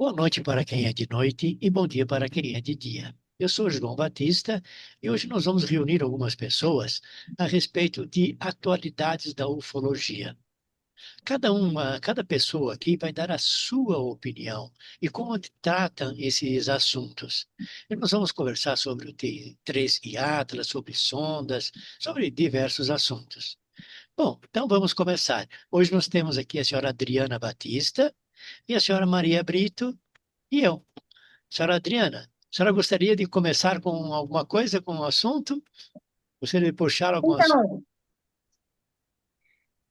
Boa noite para quem é de noite e bom dia para quem é de dia. Eu sou João Batista e hoje nós vamos reunir algumas pessoas a respeito de atualidades da ufologia. Cada pessoa aqui vai dar a sua opinião e como tratam esses assuntos. E nós vamos conversar sobre o T3 e Atlas, sobre sondas, sobre diversos assuntos. Bom, então vamos começar. Hoje nós temos aqui a senhora Adriana Batista e a senhora Maria Brito e eu. Senhora Adriana, a senhora gostaria de começar com alguma coisa, com um assunto? Gostaria de puxar algum assunto? Então,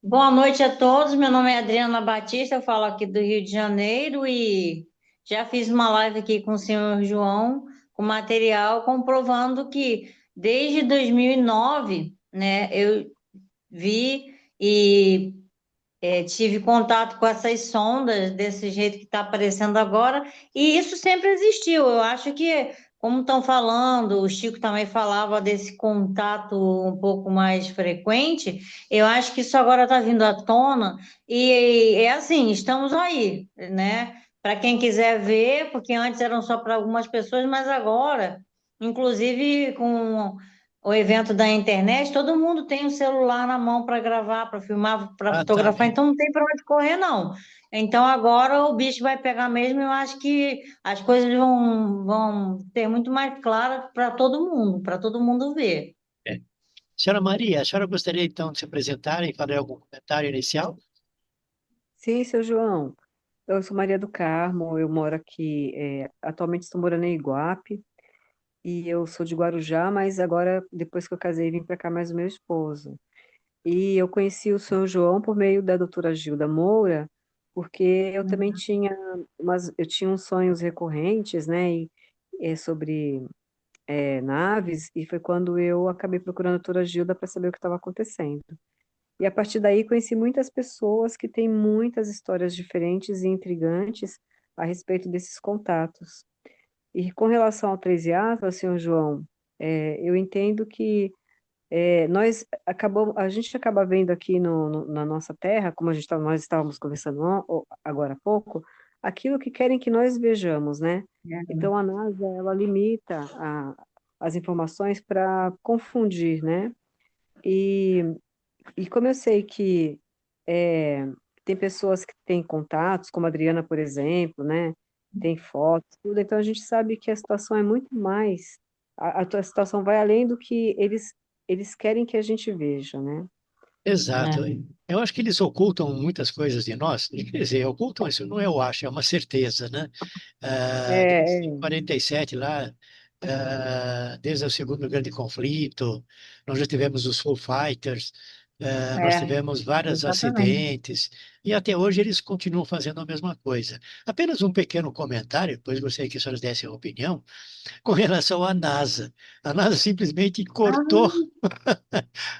boa noite a todos. Meu nome é Adriana Batista, eu falo aqui do Rio de Janeiro e já fiz uma live aqui com o senhor João, com material comprovando que desde 2009, né, eu vi e tive contato com essas sondas desse jeito que está aparecendo agora, e isso sempre existiu. Eu acho que, como estão falando, o Chico também falava desse contato um pouco mais frequente, eu acho que isso agora está vindo à tona, e é assim, estamos aí, né? Para quem quiser ver, porque antes eram só para algumas pessoas, mas agora, inclusive com o evento da internet, todo mundo tem um celular na mão para gravar, para filmar, para fotografar, Exatamente. então não tem para onde correr, não. Então agora o bicho vai pegar mesmo, eu acho que as coisas vão ter muito mais claras para todo mundo ver. É. Senhora Maria, a senhora gostaria então de se apresentar e fazer algum comentário inicial? Sim, seu João. Eu sou Maria do Carmo, eu moro aqui, atualmente estou morando em Iguape, e eu sou de Guarujá, mas agora, depois que eu casei, vim para cá mais o meu esposo. E eu conheci o São João por meio da doutora Gilda Moura, porque eu também tinha eu tinha uns sonhos recorrentes, né, sobre naves, e foi quando eu acabei procurando a doutora Gilda para saber o que estava acontecendo. E a partir daí conheci muitas pessoas que têm muitas histórias diferentes e intrigantes a respeito desses contatos. E com relação ao 3 e Atlas, senhor João, eu entendo que a gente acaba vendo aqui na nossa Terra, como nós estávamos conversando agora há pouco, aquilo que querem que nós vejamos, né? Então a NASA ela limita as informações para confundir, né? E e como eu sei que é, tem pessoas que têm contatos, como a Adriana, por exemplo, né? Tem fotos, tudo, então a gente sabe que a situação é muito mais, a tua situação vai além do que eles querem que a gente veja, né? Exato. É, Eu acho que eles ocultam muitas coisas de nós. Quer dizer, ocultam isso não eu acho, é uma certeza, né? É, Desde 47 lá, desde o segundo grande conflito, nós já tivemos os Foo Fighters, nós é, tivemos vários exatamente. acidentes, e até hoje eles continuam fazendo a mesma coisa. Apenas um pequeno comentário, depois gostaria que a senhora desse a opinião, com relação à NASA. A NASA simplesmente cortou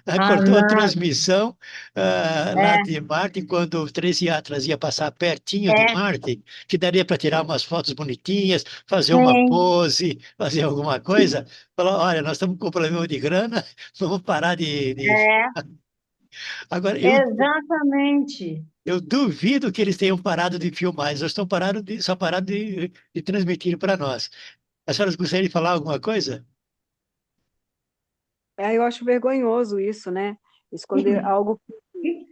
Ah, cortou a não, transmissão lá é, de Marte, quando o 13 Atlas ia passar pertinho de é, Marte, que daria para tirar umas fotos bonitinhas, fazer uma sim, pose, fazer alguma coisa. Falou, olha, nós estamos com problema de grana, vamos parar é, Agora, exatamente. eu duvido que eles tenham parado de filmar, eles estão só pararam de transmitir para nós. A senhora gostaria de falar alguma coisa? eu acho vergonhoso isso, né? Esconder algo que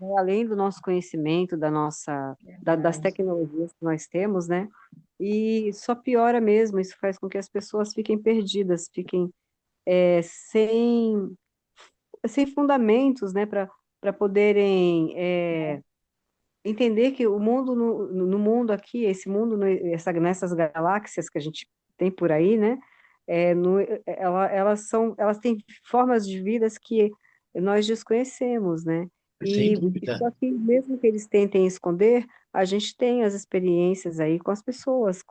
vai além do nosso conhecimento, das tecnologias que nós temos, né? E só piora mesmo, isso faz com que as pessoas fiquem perdidas, fiquem é, sem, sem fundamentos, né, para poderem entender que o mundo no mundo aqui, esse mundo, nessas galáxias que a gente tem por aí, né, elas têm formas de vidas que nós desconhecemos, né? Sem E dúvida. só que mesmo que eles tentem esconder, a gente tem as experiências aí com as pessoas,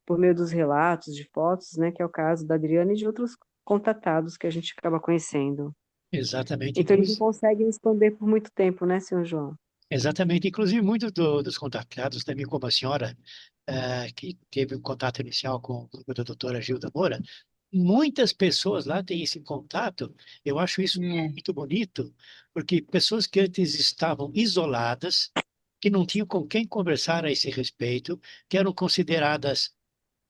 por meio dos relatos, de fotos, né, que é o caso da Adriana e de outros contatados que a gente acaba conhecendo. Exatamente. Então eles não conseguem esconder por muito tempo, né, senhor João? Exatamente. Inclusive, muitos dos contactados, também como a senhora, que teve um contato inicial com a doutora Gilda Moura, muitas pessoas lá têm esse contato. Eu acho isso É, muito bonito, porque pessoas que antes estavam isoladas, que não tinham com quem conversar a esse respeito, que eram consideradas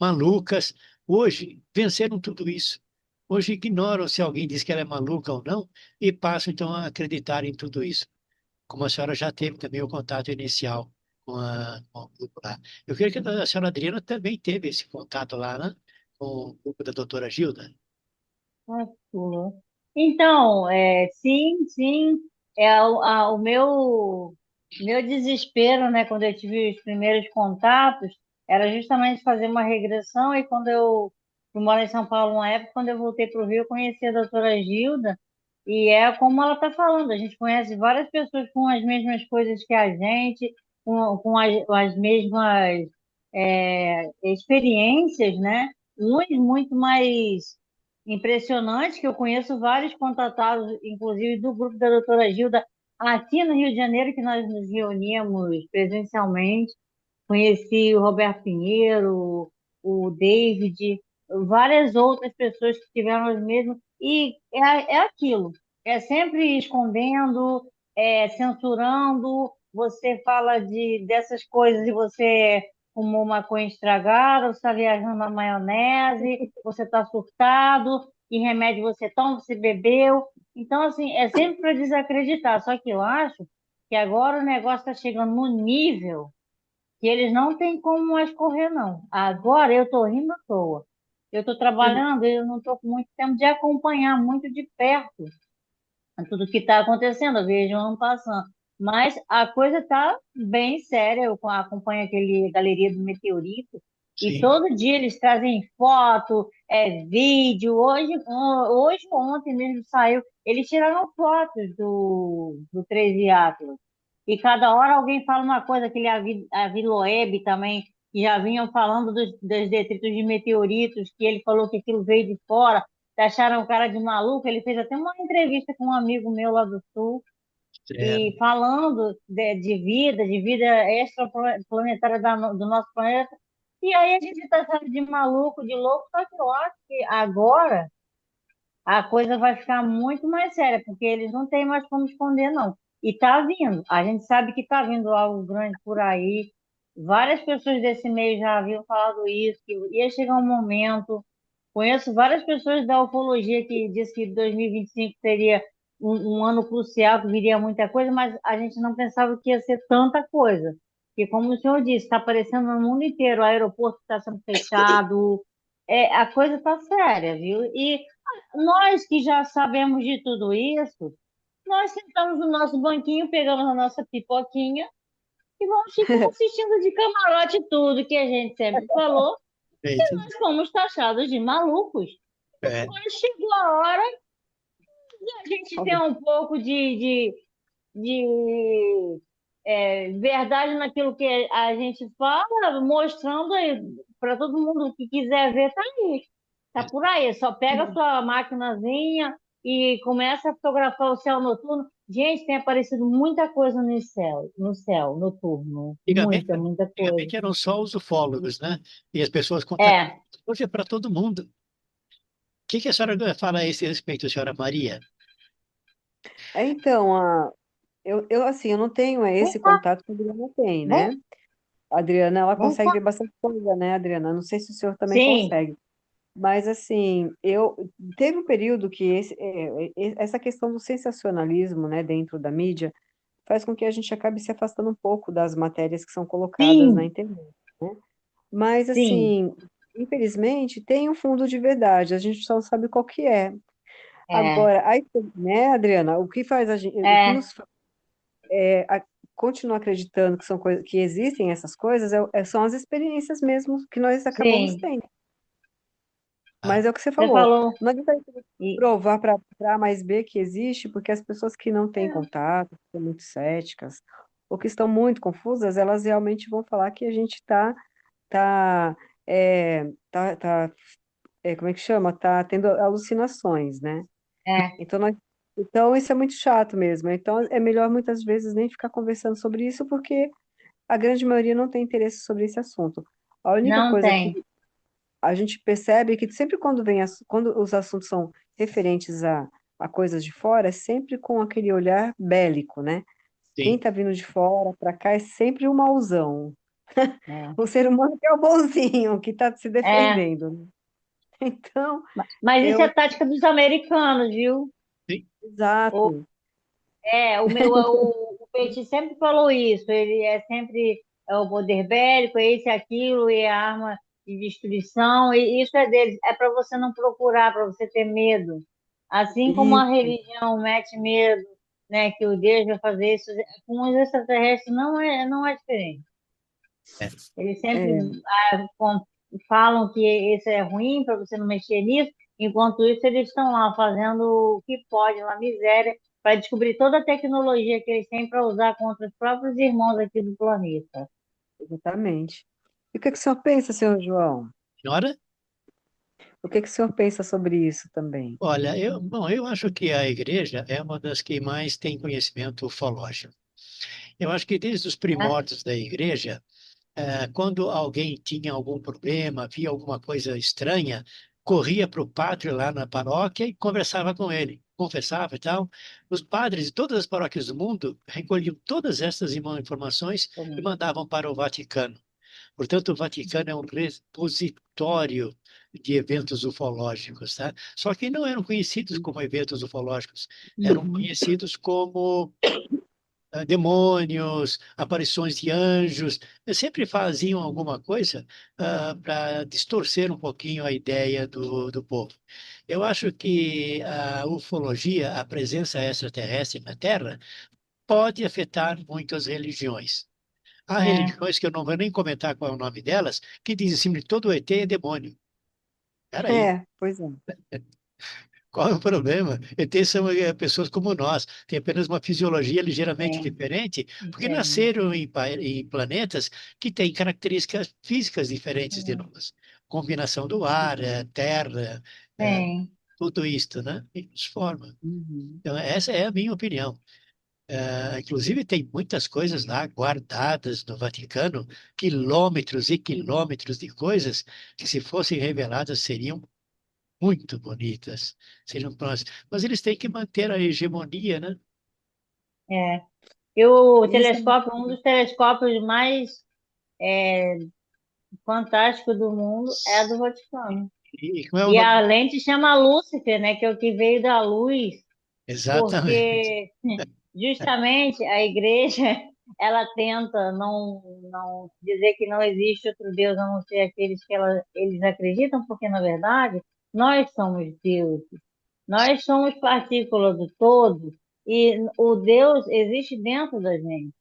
malucas, hoje venceram tudo isso. Hoje ignoram se alguém diz que ela é maluca ou não e passam então a acreditar em tudo isso. Como a senhora já teve também o contato inicial com o grupo lá. Eu creio que a senhora Adriana também teve esse contato lá, né? Com o grupo da doutora Gilda. Arthur. Então, sim, sim, o meu desespero, né, quando eu tive os primeiros contatos, era justamente fazer uma regressão, e quando eu fui morar em São Paulo uma época, quando eu voltei para o Rio, eu conheci a doutora Gilda, e é como ela está falando, a gente conhece várias pessoas com as mesmas coisas que a gente, com as mesmas experiências, né? Uns muito mais impressionante, que eu conheço vários contatados, inclusive do grupo da doutora Gilda, aqui no Rio de Janeiro, que nós nos reuníamos presencialmente. Conheci o Roberto Pinheiro, o David, várias outras pessoas que tiveram os mesmos. E é aquilo, é sempre escondendo, censurando. Você fala dessas coisas e você fumou maconha estragada, você está viajando na maionese, você está surtado, e remédio você toma, você bebeu. Então, assim, é sempre para desacreditar. Só que eu acho que agora o negócio está chegando no nível que eles não têm como mais correr, não. Agora eu estou rindo à toa. Eu estou trabalhando, eu não estou com muito tempo de acompanhar muito de perto tudo que está acontecendo, eu vejo um ano passando. Mas a coisa está bem séria. Eu acompanho aquele Galeria do Meteorito, e Sim, todo dia eles trazem foto, vídeo. Hoje, ontem mesmo saiu, eles tiraram fotos do 13 Atlas. E cada hora alguém fala uma coisa, aquele Aviloeb também, que já vinham falando dos detritos de meteoritos, que ele falou que aquilo veio de fora, acharam o cara de maluco. Ele fez até uma entrevista com um amigo meu lá do Sul, certo. e falando de vida extraplanetária do nosso planeta. E aí a gente está achando de maluco, de louco, só que eu acho que agora a coisa vai ficar muito mais séria, porque eles não têm mais como esconder, não. E tá vindo. A gente sabe que tá vindo algo grande por aí. Várias pessoas desse meio já haviam falado isso, que ia chegar um momento. Conheço várias pessoas da ufologia que disse que 2025 seria um ano crucial, que viria muita coisa, mas a gente não pensava que ia ser tanta coisa. Porque, como o senhor disse, está aparecendo no mundo inteiro, o aeroporto está sendo fechado, a coisa está séria, viu? E nós que já sabemos de tudo isso, nós sentamos no nosso banquinho, pegamos a nossa pipoquinha e vamos ficar assistindo de camarote tudo que a gente sempre falou. Perfeito. Nós fomos taxados de malucos. É, Agora chegou a hora de a gente ter um pouco de verdade naquilo que a gente fala, mostrando aí para todo mundo que quiser ver, tá aí. Tá por aí. Só pega a sua maquinazinha e começa a fotografar o céu noturno. Gente, tem aparecido muita coisa no céu noturno. antigamente, Muita, muita coisa. antigamente eram só os ufólogos, né? E as pessoas contatam. É, Hoje é para todo mundo. O que a senhora fala a esse respeito, senhora Maria? Então, assim, eu não tenho vem esse cá, contato que a Adriana tem, vem, né? A Adriana, ela vem consegue cá. ver bastante coisa, né, Adriana? Não sei se o senhor também Sim, consegue. Mas, assim, teve um período que essa questão do sensacionalismo, né, dentro da mídia, faz com que a gente acabe se afastando um pouco das matérias que são colocadas na sim, internet, né? Mas, sim. assim, infelizmente, tem um fundo de verdade, a gente só não sabe qual que é. É, Agora, aí, né, Adriana, o que faz o que é, nos faz continuar acreditando que são coisas, que existem essas coisas, são as experiências mesmo que nós acabamos sim. tendo. Ah, Mas é o que você Você falou. falou. Não adianta E, provar para A mais B que existe, porque as pessoas que não têm contato, que são muito céticas, ou que estão muito confusas, elas realmente vão falar que a gente tá, como é que chama? Tá tendo alucinações, né? é, Então, então isso é muito chato mesmo. Então é melhor muitas vezes nem ficar conversando sobre isso, porque a grande maioria não tem interesse sobre esse assunto. A única não coisa que tem. a gente percebe que sempre quando os assuntos são referentes a coisas de fora, é sempre com aquele olhar bélico, né? Quem sim. está vindo de fora para cá é sempre o mauzão. É. O ser humano que é o bonzinho, que está se É, defendendo, né? Então, mas isso é eu, tática dos americanos, viu? Sim. exato. O Petit sempre falou isso. Ele é sempre o poder bélico, é esse, aquilo, e a arma de destruição. E isso é deles. É para você não procurar, para você ter medo. Assim como a Isso, religião mete medo, né, que o Deus vai fazer isso, com os extraterrestres não é diferente. É. Eles sempre é, com- falam que isso é ruim para você não mexer nisso, enquanto isso eles estão lá fazendo o que pode na miséria para descobrir toda a tecnologia que eles têm para usar contra os próprios irmãos aqui do planeta. exatamente. E o que que o senhor pensa, senhor João? Senhora? O que que o senhor pensa sobre isso também? Olha, eu acho que a igreja é uma das que mais tem conhecimento ufológico. Eu acho que desde os Né? primórdios da igreja, quando alguém tinha algum problema, via alguma coisa estranha, corria para o padre lá na paróquia e conversava com ele, confessava e tal. Os padres de todas as paróquias do mundo recolhiam todas essas informações e mandavam para o Vaticano. Portanto, o Vaticano é um repositório de eventos ufológicos, tá? Só que não eram conhecidos como eventos ufológicos, eram Uhum. conhecidos como demônios, aparições de anjos, sempre faziam alguma coisa para distorcer um pouquinho a ideia do povo. Eu acho que a ufologia, a presença extraterrestre na Terra, pode afetar muitas religiões. Há É, religiões que eu não vou nem comentar qual é o nome delas, que dizem assim, que todo ET é demônio. Peraí, É, pois é. qual é o problema? ETs são pessoas como nós, têm apenas uma fisiologia ligeiramente tem, diferente, porque tem, nasceram em planetas que têm características físicas diferentes de nós. Combinação do ar, terra, eh, tem. tudo isto, né? E nos forma. Uhum. Então, essa é a minha opinião. Inclusive, tem muitas coisas lá guardadas no Vaticano, quilômetros e quilômetros de coisas que, se fossem reveladas, seriam muito bonitas, seriam próximas. Mas eles têm que manter a hegemonia, né? É. E o Isso é telescópio, um dos telescópios mais fantásticos do mundo é do Vaticano. E como é o E nome? a lente chama Lúcifer, né, que é o que veio da luz, Exatamente. porque justamente a igreja ela tenta não dizer que não existe outro Deus a não ser aqueles que eles acreditam, porque na verdade nós somos Deus, nós somos partículas do todo e o Deus existe dentro da gente.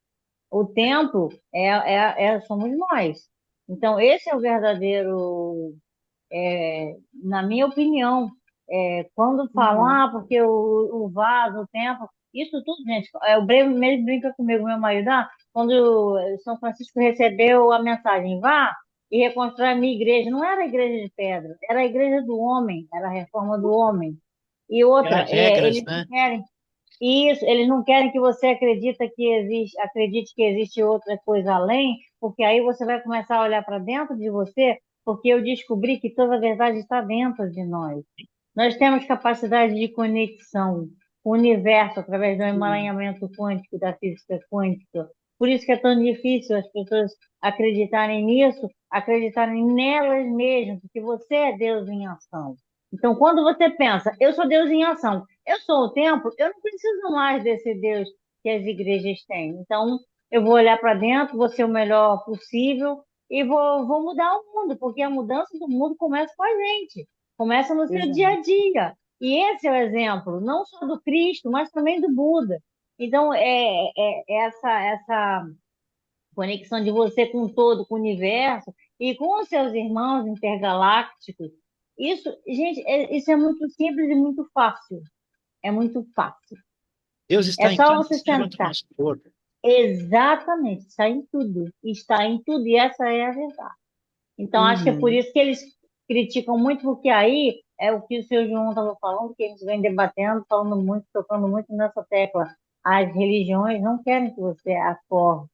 O templo somos nós. Então esse é o verdadeiro na minha opinião, quando falam, Uhum. porque o vaso, o templo, isso tudo, gente, o Breno mesmo brinca comigo, meu marido, quando São Francisco recebeu a mensagem, vá e reconstrói a minha igreja, não era a igreja de pedra, era a igreja do homem, era a reforma do homem. E Há outra, regras, eles não né? querem isso, eles não querem que você acredite que existe outra coisa além, porque aí você vai começar a olhar para dentro de você, porque eu descobri que toda a verdade está dentro de nós. Nós temos capacidade de conexão com o universo através do Sim, emaranhamento quântico, da física quântica. Por isso que é tão difícil as pessoas acreditarem nisso, acreditarem nelas mesmas, porque você é Deus em ação. Então, quando você pensa, eu sou Deus em ação, eu sou o templo, eu não preciso mais desse Deus que as igrejas têm. Então, eu vou olhar para dentro, vou ser o melhor possível e vou mudar o mundo, porque a mudança do mundo começa com a gente, começa no seu dia exato. a dia. E esse é o exemplo, não só do Cristo, mas também do Buda. Então, essa conexão de você com o todo, com o universo e com os seus irmãos intergalácticos. Isso, gente, isso é muito simples e muito fácil. É muito fácil. Deus É está em só cada você célula do sentar. nosso corpo. Exatamente, está em tudo. Está em tudo, e essa é a verdade. Então, acho que é por Uhum. isso que eles criticam muito, porque aí é o que o seu João estava falando, que a gente vem debatendo, falando muito, tocando muito nessa tecla. As religiões não querem que você acorde,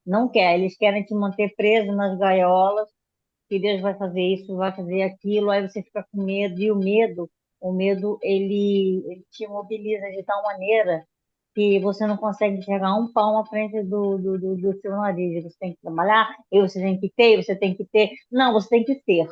não quer. Eles querem te manter preso nas gaiolas, que Deus vai fazer isso, vai fazer aquilo, aí você fica com medo, e o medo, ele te mobiliza de tal maneira que você não consegue enxergar um palmo à frente do seu nariz. Você tem que trabalhar, e você tem que ter, você tem que ter. Não, você tem que ser.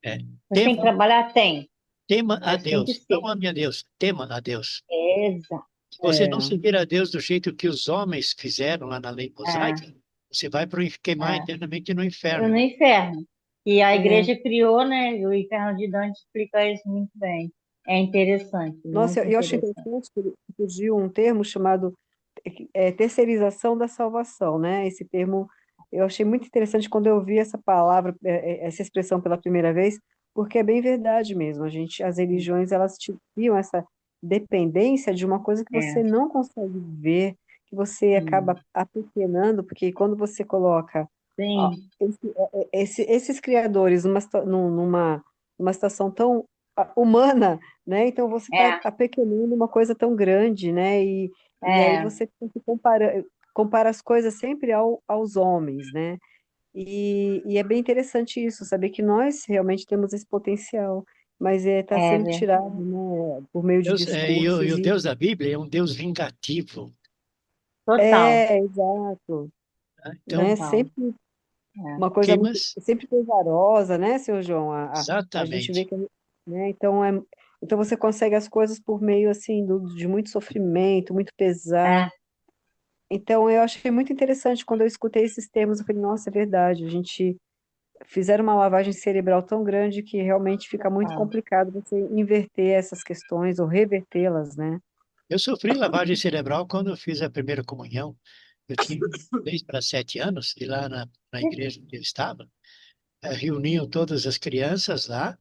É. Você tem que Tema, trabalhar? Tem, tema a mas tem que Deus, ser. não ame a Deus, tema a Deus. Exato. Se você não É, seguir a Deus do jeito que os homens fizeram lá na lei É, mosaica, você vai queimar é. eternamente no No inferno. inferno. E a é. igreja criou, né? O Inferno de Dante explica isso muito bem. É interessante, Nossa, muito eu achei interessante. interessante que surgiu um termo chamado terceirização da salvação, né? Esse termo eu achei muito interessante quando eu vi essa palavra, essa expressão pela primeira vez, porque é bem verdade mesmo. As religiões, elas criam essa dependência de uma coisa que você É, não consegue ver, que você acaba sim. apequenando, porque quando você coloca ó, Sim, esses criadores numa situação tão humana, né? Então você está é, apequenando uma coisa tão grande, né? E aí é, você tem que compara as coisas sempre aos homens, né? E é bem interessante isso, saber que nós realmente temos esse potencial, mas está é sendo tirado, verdade. né, por meio de E o discursos. Deus da Bíblia é um Deus vingativo, Total, Exato, tá? Então, né? total. Sempre É, uma coisa muito, queimas, sempre pesarosa, né, seu João? A gente vê exatamente. que, né? Então você consegue as coisas por meio assim de muito sofrimento, muito pesar. é, Então, eu achei muito interessante quando eu escutei esses termos, eu falei, nossa, é verdade, a gente fizeram uma lavagem cerebral tão grande que realmente fica muito total. complicado você inverter essas questões ou revertê-las, né? Eu sofri lavagem cerebral quando eu fiz a primeira comunhão. Eu tinha 6 para 7 anos, e lá na igreja onde eu estava, reuniam todas as crianças lá,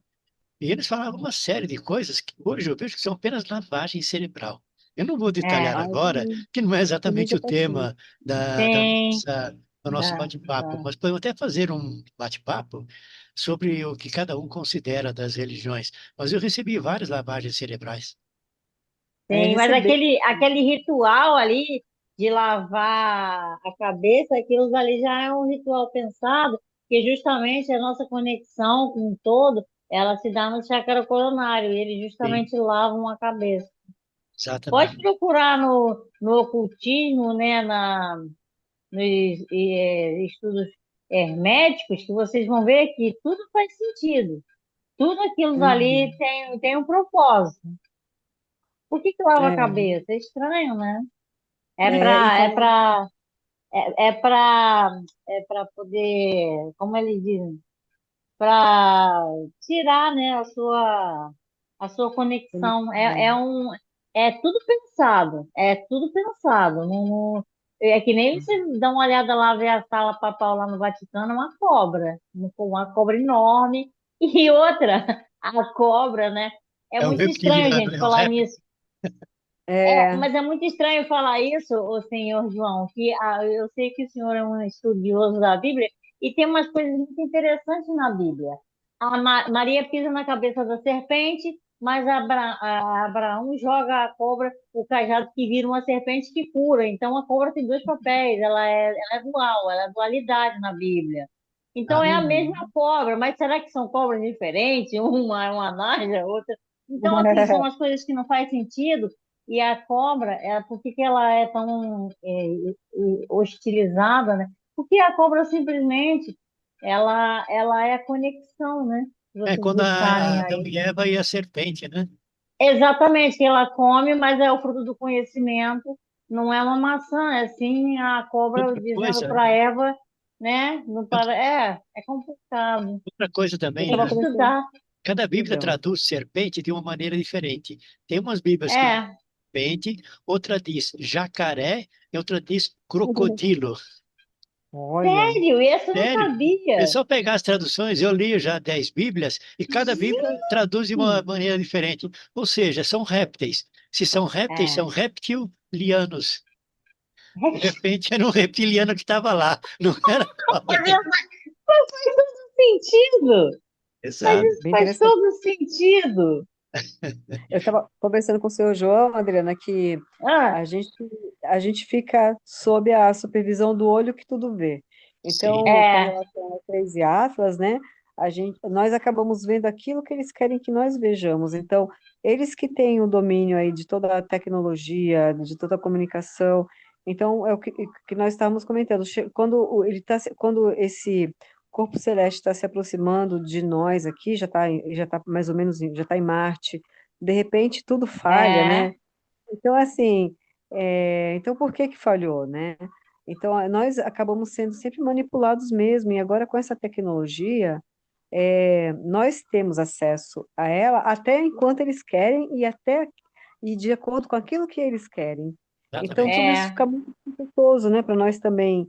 e eles falavam uma série de coisas que hoje eu vejo que são apenas lavagem cerebral. Eu não vou detalhar É, Ah, eu agora, que não é também exatamente já o passei. tema da, da tem, nossa, do nosso dá, bate-papo, dá. mas podemos até fazer um bate-papo sobre o que cada um considera das religiões. Mas eu recebi várias lavagens cerebrais. É, Tem, mas receber. aquele ritual ali de lavar a cabeça, aquilo ali já é um ritual pensado, que justamente a nossa conexão com o todo, ela se dá no chakra coronário, e eles Sim, justamente lavam a cabeça. Pode exatamente. procurar no ocultismo, né, nos estudos herméticos, que vocês vão ver que tudo faz sentido. Tudo aquilo dali Uhum. tem um propósito. Por que que lava a É, cabeça? É estranho, né? É e para é falando, para é para é para poder, como eles dizem, para tirar, né, a sua conexão. É tudo pensado, é tudo pensado. É que nem você dá uma olhada lá, ver a sala papal lá no Vaticano, é uma cobra, uma cobra enorme. E outra, a cobra, né? É É um muito estranho a reptiliano, gente é um falar réptil. nisso. é, Mas é muito estranho falar isso, o senhor João, que eu sei que o senhor é um estudioso da Bíblia e tem umas coisas muito interessantes na Bíblia. Maria pisa na cabeça da serpente, mas Abraão joga a cobra, o cajado que vira uma serpente que cura. Então a cobra tem dois papéis, ela é dual, ela é dualidade na Bíblia. Então Ah, é a mesma uhum. cobra, mas será que são cobras diferentes? Uma é uma naja, outra. Então, assim, são as coisas que não faz sentido. E a cobra, por que que ela é tão hostilizada, né? Porque a cobra simplesmente, ela é a conexão, né? Se é vocês quando buscarem Adão aí. e Eva e a serpente, né? Exatamente, que ela come, mas é o fruto do conhecimento, não é uma maçã, é sim a cobra Outra dizendo coisa, para Eva, né? Não para, é complicado. outra coisa também, Tem Estava que né? conversando, estudar. Cada Bíblia perdão. traduz serpente de uma maneira diferente. Tem umas Bíblias que diz É, serpente, outra diz jacaré e outra diz crocodilo. Olha, sério, esse eu não Sério? É sabia. só pegar as traduções, eu li já 10 Bíblias e cada Bíblia traduz de uma Gente! maneira diferente. Ou seja, são répteis. Se são répteis, É. são reptilianos. De repente era um reptiliano que estava lá, não era É cobra. verdade. Mas faz todo sentido. Mas Exato. isso bem faz interessante. todo sentido. Eu estava conversando com o seu João, Adriana, que Ah, a gente, a gente fica sob a supervisão do olho que tudo vê. Sim. Então, com é, relação ao Eclesiastes, né? nós acabamos vendo aquilo que eles querem que nós vejamos. Então, eles que têm o domínio aí de toda a tecnologia, de toda a comunicação. Então, é o que nós estávamos comentando. Quando esse corpo celeste está se aproximando de nós aqui, já tá mais ou menos, já está em Marte. De repente, tudo falha, É, né? Então, assim, então por que que falhou, né? Então, nós acabamos sendo sempre manipulados mesmo, e agora com essa tecnologia, nós temos acesso a ela até enquanto eles querem e de acordo com aquilo que eles querem. Então, Exatamente. tudo isso é, fica muito dificultoso, né, para nós também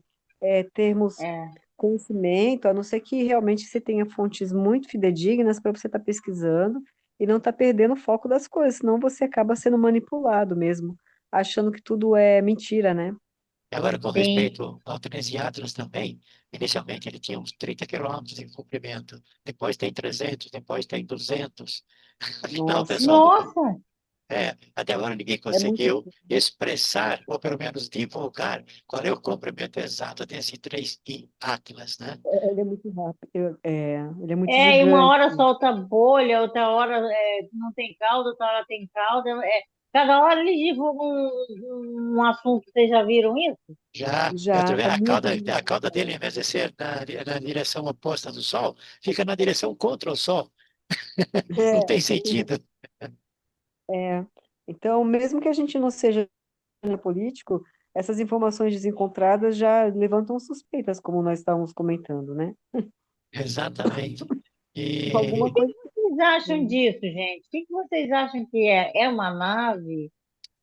termos é. conhecimento, a não ser que realmente você tenha fontes muito fidedignas para você estar pesquisando e não estar perdendo o foco das coisas, senão você acaba sendo manipulado mesmo, achando que tudo é mentira, né? E agora, com Sim. respeito ao Atlas também, inicialmente ele tinha uns 30 quilômetros de comprimento, depois tem 300, depois tem 200. Afinal, Nossa, pessoal, Nossa, até agora ninguém é muito. conseguiu expressar, ou pelo menos divulgar, qual é o comprimento exato desse 3i Atlas, né? Ele é muito rápido, ele é muito e uma gigante. hora solta bolha, outra hora não tem cauda, outra hora tem cauda. Cada hora eles divulgam um assunto, vocês já viram isso? Já, Já está muito. a cauda dele, em vez de ser na direção oposta do Sol, fica na direção contra o Sol. Não tem É, sentido. é. Então, mesmo que a gente não seja político, essas informações desencontradas já levantam suspeitas, como nós estávamos comentando, né? Exatamente. Alguma E, O que coisa. que vocês acham disso, gente? O que que vocês acham que é? É uma nave?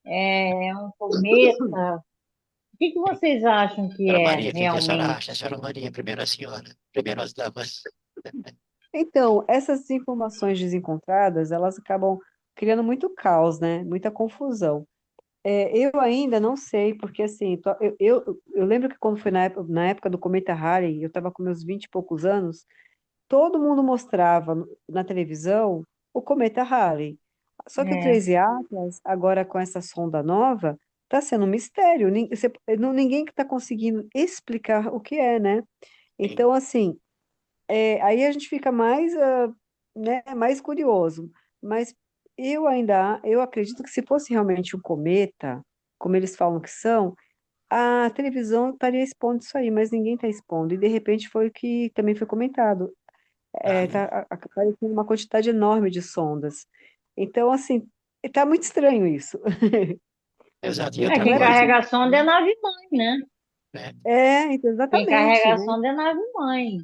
É um cometa? O que que vocês acham que senhora é Maria, o que que a senhora realmente? acha? A senhora Maria, primeira senhora, primeiro as damas. Então, essas informações desencontradas, elas acabam criando muito caos, né? Muita confusão. Eu ainda não sei, porque assim, eu lembro que quando foi na época do Cometa Halley, eu estava com meus 20 e poucos anos, todo mundo mostrava na televisão o Cometa Halley. Só que o É, 13 Atlas, agora com essa sonda nova, está sendo um mistério. Ninguém que está conseguindo explicar o que é, né? Sim, Então, assim, aí a gente fica mais, né, mais curioso. Mas eu acredito que se fosse realmente um cometa, como eles falam que são, a televisão estaria expondo isso aí, mas ninguém está expondo. E de repente foi o que também foi comentado. ah, Tá aparecendo uma quantidade enorme de sondas. Então, assim, está muito estranho isso. exato. E outra Não quem é coisa, carrega possível. a sonda é nave-mãe, né? né? Então, Quem exatamente, carrega a né? sonda é nave-mãe.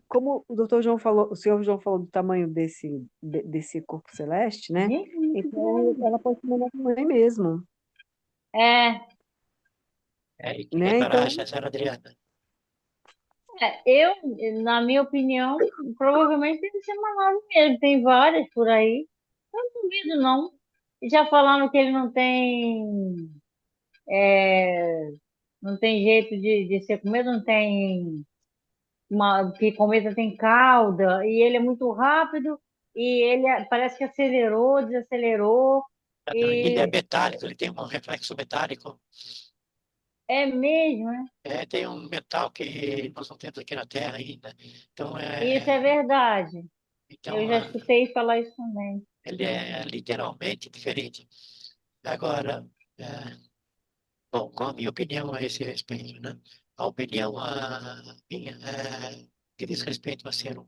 Como o doutor João falou, o senhor João falou do tamanho desse corpo celeste, né? Gente, muito Então, grande. ela pode ser uma mãe mesmo, É, E o que a né? senhora Então, acha, senhora Adriana? eu, na minha opinião, provavelmente deve ser uma nave mesmo. Tem várias por aí. Eu não duvido, não. E já falaram que ele não tem jeito de ser cometa, não tem que cometa tem cauda, e ele é muito rápido, e ele parece que acelerou, desacelerou, Ele é e metálico, ele tem um reflexo metálico. é mesmo, né? Tem um metal que nós não temos aqui na Terra ainda. Então, Isso é verdade. Eu então já escutei falar isso também. ele é literalmente diferente. Agora, é, bom, qual a minha opinião a esse respeito, né? A opinião minha que diz respeito a ser um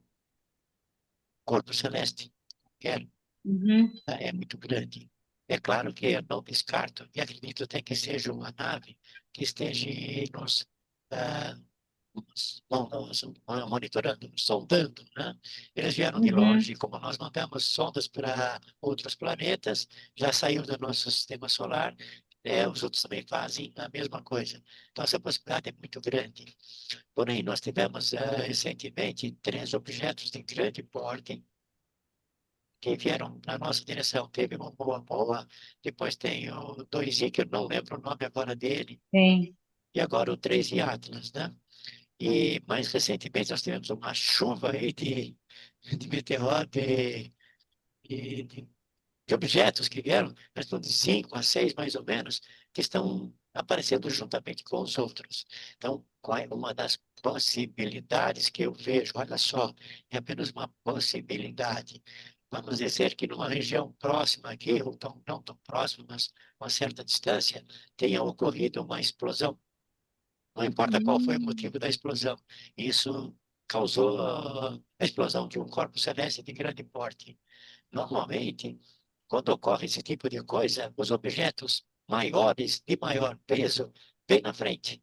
corpo celeste, que Uhum, é muito grande. É claro que eu não descarto e acredito até que seja uma nave que esteja nos, ah, monitorando, sondando, né? Eles vieram de uhum, longe, como nós mandamos sondas para outros planetas, já saiu do nosso sistema solar, os outros também fazem a mesma coisa. Então, essa possibilidade é muito grande. Porém, nós tivemos recentemente 3 objetos de grande porte que vieram na nossa direção. Teve uma boa, depois tem o 2i, que eu não lembro o nome agora dele, sim. e agora o 3i Atlas, né? E mais recentemente nós tivemos uma chuva aí de meteoros, de objetos que vieram, mas de 5 a 6 mais ou menos, que estão aparecendo juntamente com os outros. Então, qual é uma das possibilidades que eu vejo. Olha só, é apenas uma possibilidade. Vamos dizer que numa região próxima aqui, ou não tão próxima, mas uma certa distância, tenha ocorrido uma explosão. Não importa qual foi o Hum, motivo da explosão, isso causou a explosão de um corpo celeste de grande porte. Normalmente, quando ocorre esse tipo de coisa, os objetos maiores, de maior peso, vêm na frente.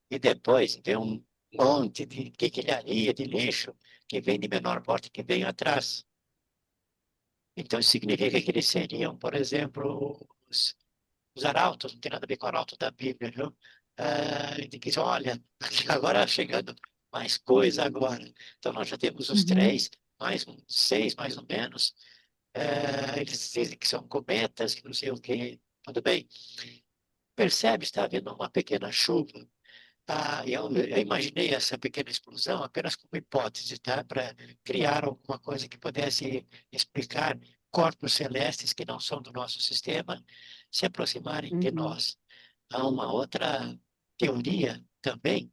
E depois vem um monte de quinquilharia, de lixo, que vem de menor porte, que vem atrás. Então, isso significa que eles seriam, por exemplo, os arautos, não tem nada a ver com o arauto da Bíblia, viu? De que, olha, agora chegando mais coisa agora. Então, nós já temos os uhum, três, mais uns seis, mais ou menos. Eles dizem que são cometas, que não sei o quê. Tudo bem. Percebe, está havendo uma pequena chuva. Eu imaginei essa pequena explosão apenas como hipótese, tá? Para criar alguma coisa que pudesse explicar corpos celestes que não são do nosso sistema se aproximarem de Uhum. nós. Há uma outra teoria também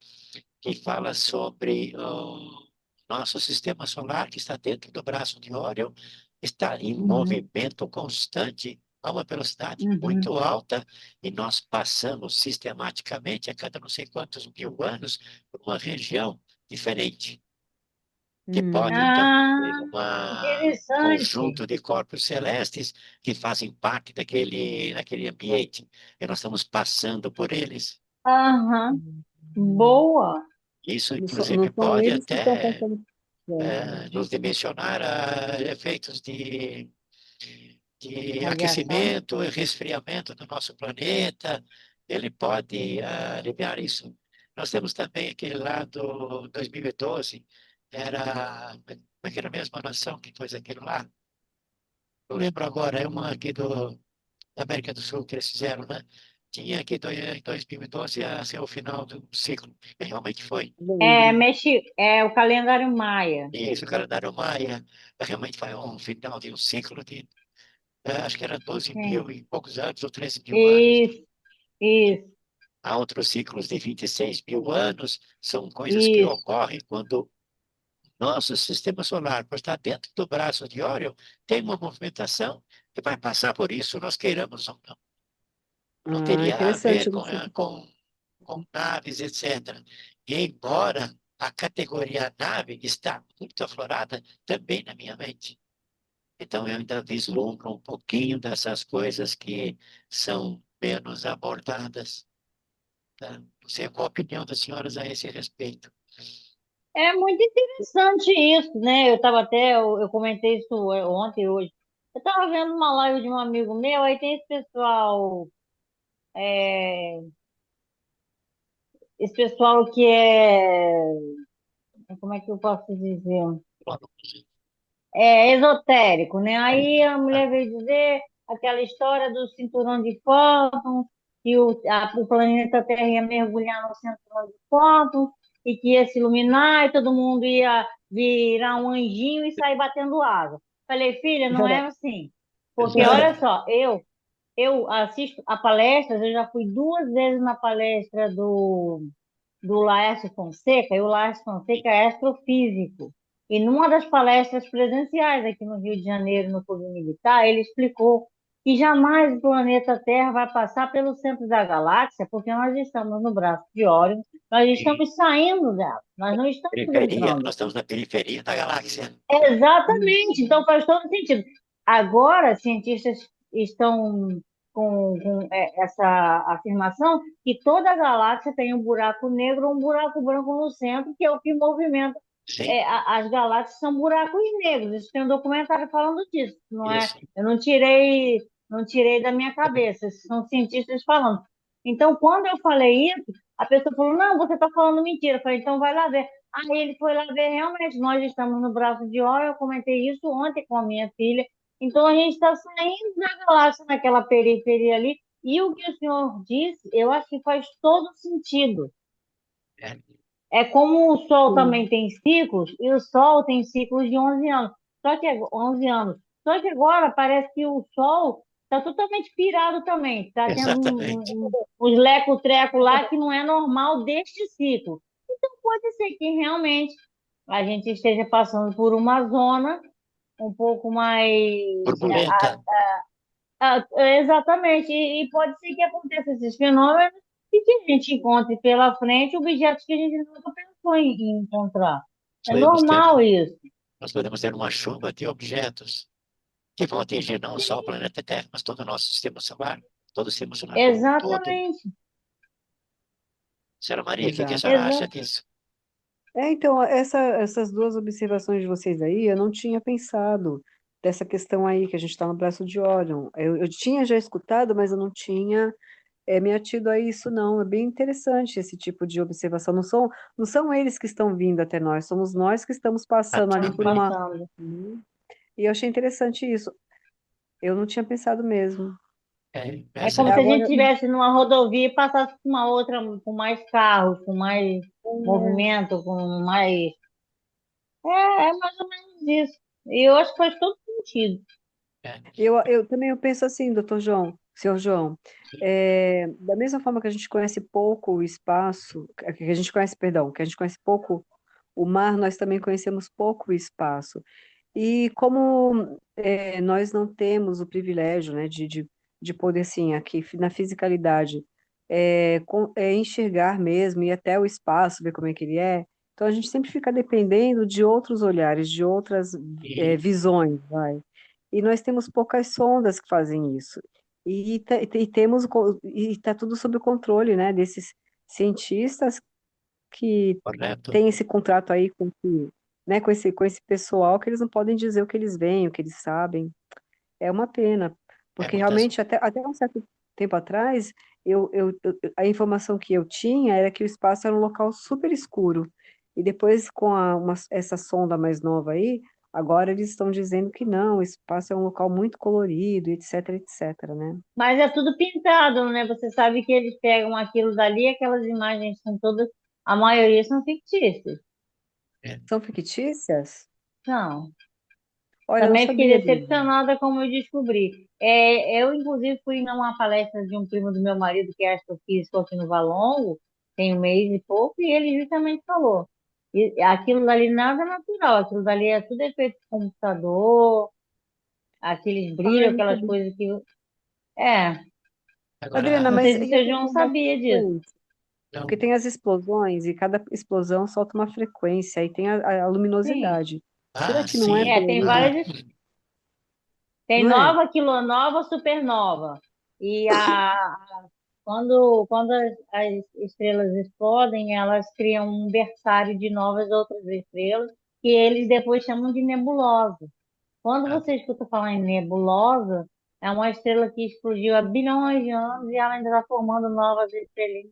que fala sobre o nosso sistema solar, que está dentro do braço de Órion, está em uhum, movimento constante, a uma velocidade uhum. muito alta, e nós passamos sistematicamente, a cada não sei quantos mil anos, por uma região diferente, que pode, então, Ah, ter um interessante. conjunto de corpos celestes que fazem parte daquele ambiente, e nós estamos passando por eles. Aham, Uhum. boa. Isso, Não inclusive, são pode eles que estão até passando. É, nos dimensionar a efeitos de Radiação. aquecimento e resfriamento do nosso planeta. Ele pode aliviar isso. Nós temos também aquele lá do 2012, como é que era a mesma nação que fez aquilo lá? Eu lembro agora, é uma aqui da América do Sul que eles fizeram, né? Tinha aqui em 2012 a ser o final do ciclo. E realmente foi. É, lembro. é o calendário maia. Isso, o calendário Maia realmente foi um final de um ciclo de, acho que era 12 Sim. mil e poucos anos, ou 13 mil anos. Isso, isso, Há outros ciclos de 26 mil anos, são coisas que isso. ocorrem quando nosso sistema solar, por estar dentro do braço de Órion, tem uma movimentação que vai passar por isso, nós queiramos ou não. Não Ah, teria a ver interessante. com naves, etc. Embora a categoria nave está muito aflorada também na minha mente. Então, eu ainda vislumbro um pouquinho dessas coisas que são menos abordadas. Tá? Não sei qual a opinião das senhoras a esse respeito. É muito interessante isso, né? Eu comentei isso ontem, hoje. Eu estava vendo uma live de um amigo meu, aí tem esse pessoal que como é que eu posso dizer? É esotérico, né? Aí a mulher veio dizer aquela história do cinturão de fóton, que o planeta Terra ia mergulhar no cinturão de fóton e que ia se iluminar e todo mundo ia virar um anjinho e sair batendo asa. Falei, filha, não é assim. Porque olha Exato. só, eu assisto a palestras, eu já fui duas vezes na palestra do Laércio Fonseca, e o Laércio Fonseca é astrofísico. E numa das palestras presenciais aqui no Rio de Janeiro, no Clube Militar, ele explicou que jamais o planeta Terra vai passar pelo centro da galáxia, porque nós estamos no braço de Órion, nós E estamos saindo dela, nós não estamos periferia, entrando. nós estamos na periferia da galáxia. Exatamente, então faz todo sentido. Agora, cientistas estão com essa afirmação que toda galáxia tem um buraco negro ou um buraco branco no centro, que é o que movimenta. Sim, As galáxias são buracos negros. Isso tem um documentário falando disso, não é? isso. Eu não tirei da minha cabeça. Esses são cientistas falando. Então, quando eu falei isso, a pessoa falou: "Não, você está falando mentira". Eu falei: "Então vai lá ver". Aí ele foi lá ver, realmente, nós estamos no braço de Órion, eu comentei isso ontem com a minha filha. Então a gente está saindo da galáxia naquela periferia ali. E o que o senhor disse, eu acho que faz todo sentido. É, É como o Sol também Sim. tem ciclos, e o Sol tem ciclos de 11 anos. 11 anos. Só que agora parece que o Sol está totalmente pirado também. Está tendo exatamente. uns leco-treco lá que não é normal deste ciclo. ser que realmente a gente esteja passando por uma zona um pouco mais. Turbulenta. Exatamente, e pode ser que aconteça esses fenômenos e que a gente encontre pela frente objetos que a gente nunca pensou em encontrar. É Podemos ter, normal isso. nós podemos ter uma chuva de objetos que vão atingir não só o planeta Terra, mas todo o nosso sistema solar, todo o sistema solar como um todo. Exatamente, Senhora Maria, o que que a Exato. senhora acha exato. disso? Então, essas duas observações de vocês aí, eu não tinha pensado dessa questão aí, que a gente está no braço de Órion. Eu tinha já escutado, mas eu não tinha me atido a isso, não. É bem interessante esse tipo de observação. Não são eles que estão vindo até nós, somos nós que estamos passando ali Estamos por uma. passando. E eu achei interessante isso. Eu não tinha pensado mesmo. É Essa como é, se a gente Agora, estivesse numa rodovia e passasse por uma outra com mais carros, com mais é, movimento, com mais. É mais ou menos isso. E eu acho que faz todo sentido. é, eu também eu penso assim, doutor João, senhor João, da mesma forma que a gente conhece pouco o espaço, que a gente conhece, perdão, que a gente conhece pouco o mar, nós também conhecemos pouco o espaço. E como nós não temos o privilégio, né, de poder, assim, aqui na fisicalidade, enxergar mesmo, ir até o espaço, ver como é que ele é, então a gente sempre fica dependendo de outros olhares, de outras e, visões, vai. E nós temos poucas sondas que fazem isso. E está tudo sob o controle, né, desses cientistas que correto. têm esse contrato aí né, com esse pessoal que eles não podem dizer o que eles veem, o que eles sabem. É uma pena, É porque muitas, realmente até um certo tempo atrás, a informação que eu tinha era que o espaço era um local super escuro. E depois, com essa sonda mais nova aí, agora eles estão dizendo que não, o espaço é um local muito colorido, etc, etc, né? Mas é tudo pintado, né? Você sabe que eles pegam aquilo dali, aquelas imagens são todas, a maioria são fictícias. é, São fictícias? Não. Olha, eu não Também fiquei sabia disso. decepcionada como eu descobri. Eu, inclusive, fui numa palestra de um primo do meu marido, que é astrofísico aqui no Valongo, tem um mês e pouco, e ele justamente falou. E aquilo dali nada é natural, aquilo dali é tudo efeito de computador, aqueles Ah, brilhos, eu não aquelas sabia. coisas que. É, Adriana, agora, não mas sei se o e a seu João questão da sabia disso. frequência? Porque não, tem as explosões e cada explosão solta uma frequência e tem a Sim. luminosidade. Será que não é sim, É, por tem aí? ah, várias. Tem Não é? nova, quilonova, supernova. E quando as estrelas explodem, elas criam um berçário de novas outras estrelas, que eles depois chamam de nebulosa. Quando ah, você escuta falar em nebulosa, é uma estrela que explodiu há bilhões de anos e ela ainda está formando novas estrelas,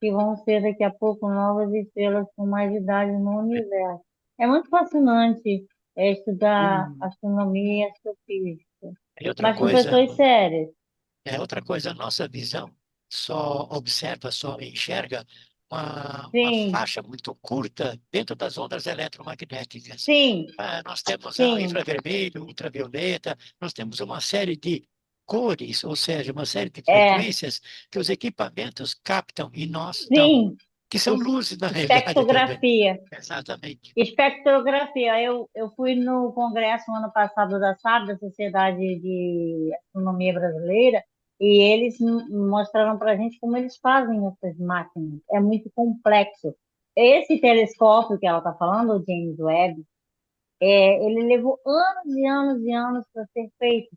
que vão ser daqui a pouco novas estrelas com mais idade no universo. É muito fascinante estudar Hum. astronomia e astrofísica, é outra mas com coisa, pessoas sérias. a nossa visão só observa, só enxerga uma Sim, faixa muito curta dentro das ondas eletromagnéticas. sim, Nós temos a sim, infravermelho, ultravioleta, nós temos uma série de cores, ou seja, uma série de é, frequências que os equipamentos captam e nós não, sim. que são Es- luzes na realidade também. Espectrografia. Exatamente. Espectrografia. Eu fui no congresso ano passado da SAB, da Sociedade de Astronomia Brasileira, e eles mostraram para a gente como eles fazem essas máquinas. É muito complexo. Esse telescópio que ela está falando, o James Webb, ele levou anos e anos e anos para ser feito.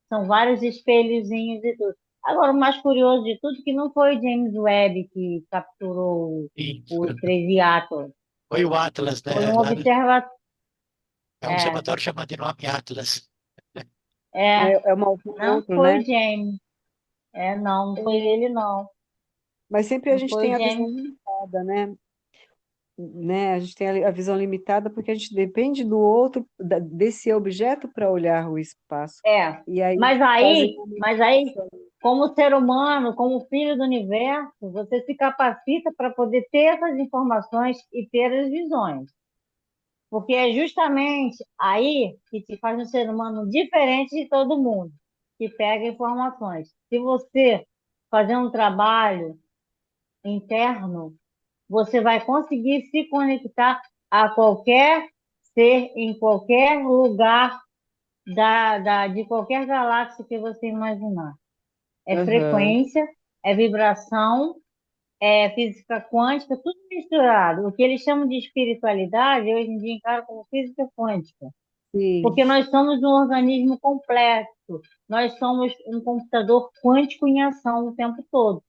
São vários espelhozinhos e tudo. Agora, o mais curioso de tudo é que não foi o James Webb que capturou E os 13 átomos. foi o Atlas, Foi né? um Lá no, observatório. é um É, observatório chamado de nome Atlas. é, É um não outro, foi né? o James. Não, não foi ele, não. Mas sempre a Não gente foi o tem a visão James. limitada, né? A gente tem a visão limitada porque a gente depende do outro, desse objeto para olhar o espaço. É. E aí Mas fazem aí, uma mas aí, manipulação. como ser humano, como filho do universo, você se capacita para poder ter essas informações e ter as visões. Porque é justamente aí que te faz um ser humano diferente de todo mundo, que pega informações. Se você fazer um trabalho interno, você vai conseguir se conectar a qualquer ser em qualquer lugar de qualquer galáxia que você imaginar. É Aham. frequência, é vibração, é física quântica, tudo misturado. O que eles chamam de espiritualidade, hoje em dia encaram como física quântica. Sim. Porque nós somos um organismo completo. Nós somos um computador quântico em ação o tempo todo.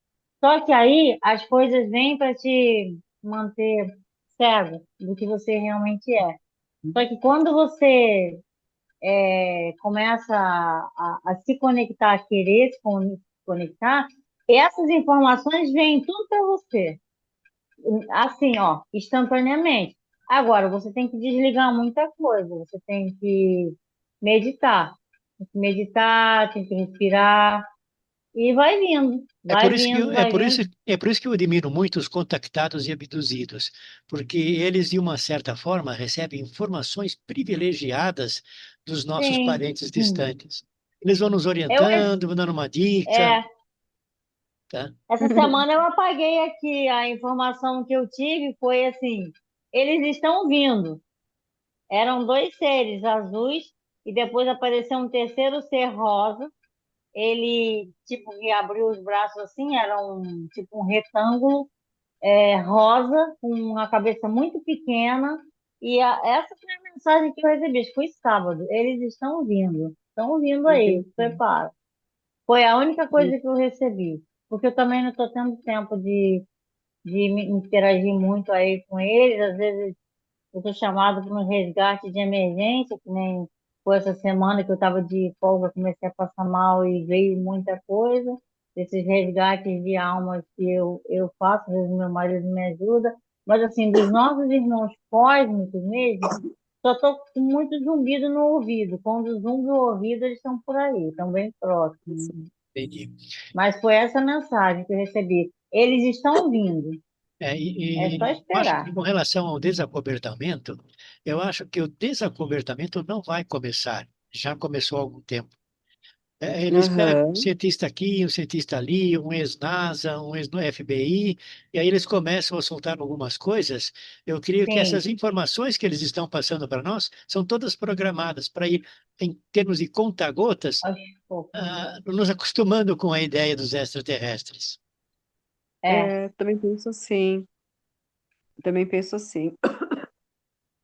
Só que aí as coisas vêm para te manter cego do que você realmente é. Só que quando você começa a se conectar, a querer se conectar, essas informações vêm tudo para você. Assim, ó, instantaneamente. Agora, você tem que desligar muita coisa. Você tem que meditar. Tem que meditar, tem que respirar. E vai vindo, É por vai isso que, vindo, vai vindo. é por isso que eu admiro muito os contactados e abduzidos, porque eles, de uma certa forma, recebem informações privilegiadas dos nossos Sim. parentes distantes. Eles vão nos Eu, orientando, vão dando uma dica, é, tá? essa semana eu apaguei aqui. A informação que eu tive foi assim: eles estão vindo. Eram dois seres azuis e depois apareceu um terceiro ser rosa. Ele, tipo, que abriu os braços assim, era tipo um retângulo rosa, com uma cabeça muito pequena. E essa foi a mensagem que eu recebi, acho que foi sábado. Eles estão vindo aí, Entendi. prepara. Foi a única coisa que eu recebi, porque eu também não estou tendo tempo de me interagir muito aí com eles. Às vezes eu sou chamado para um resgate de emergência, que nem foi essa semana que eu estava de folga, comecei a passar mal e veio muita coisa. Esses resgates de almas que eu faço, às vezes meu marido me ajuda. Mas, assim, dos nossos irmãos cósmicos mesmo, só estou com muito zumbido no ouvido. Quando zumbi o ouvido, eles estão por aí, estão bem próximos. Entendi. Mas foi essa mensagem que eu recebi. Eles estão vindo, é só Eu acho que esperar. com relação ao desacobertamento, eu acho que o desacobertamento não vai começar, já começou há algum tempo. Eles pegam um Aham. cientista aqui, um cientista ali, um ex-NASA, um ex-FBI, e aí eles começam a soltar algumas coisas. Eu creio que Sim, essas informações que eles estão passando para nós são todas programadas para ir, em termos de conta-gotas, aos poucos. nos acostumando com a ideia dos extraterrestres. É. É, também penso assim. Também penso assim.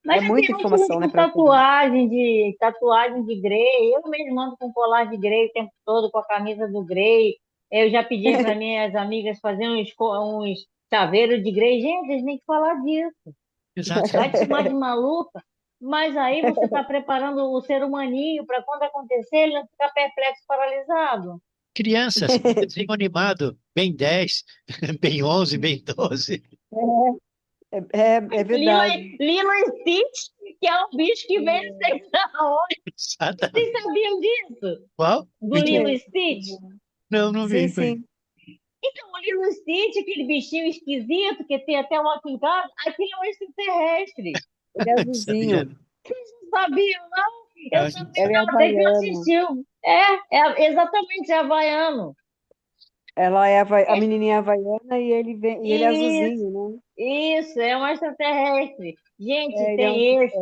Mas É já tem muita muita gente informação, né, com para receber. tatuagem de Grey. Eu mesmo ando com colar de Grey o tempo todo, com a camisa do Grey. Eu já pedi para minhas amigas fazerem uns chaveiros de Grey. Gente, a gente tem que falar disso. Vai te Exatamente. chamar de maluca, mas aí você está preparando o ser humaninho para quando acontecer ele não ficar perplexo, paralisado. Crianças, desenho animado, bem 10, bem 11, bem 12. É verdade. Lilo e Stitch, que é um bicho que veio sei lá onde. Vocês Exatamente. sabiam disso? Qual? Do Em que? Lilo É. e Stitch? Não, não Sim, vi. sim. Então, o Lilo e Stitch, aquele bichinho esquisito que tem até um aqui em casa, aquele é um extraterrestre. Ele é Não sabia. azulzinho. Vocês não sabiam, não? Eu Eu acho que também Ela é não, até que eu havaiano. assisti. É exatamente é havaiano. Ela é a menininha havaiana e ele é Isso, azulzinho, né? isso, é um extraterrestre. Gente, É, ele é um. tem esse,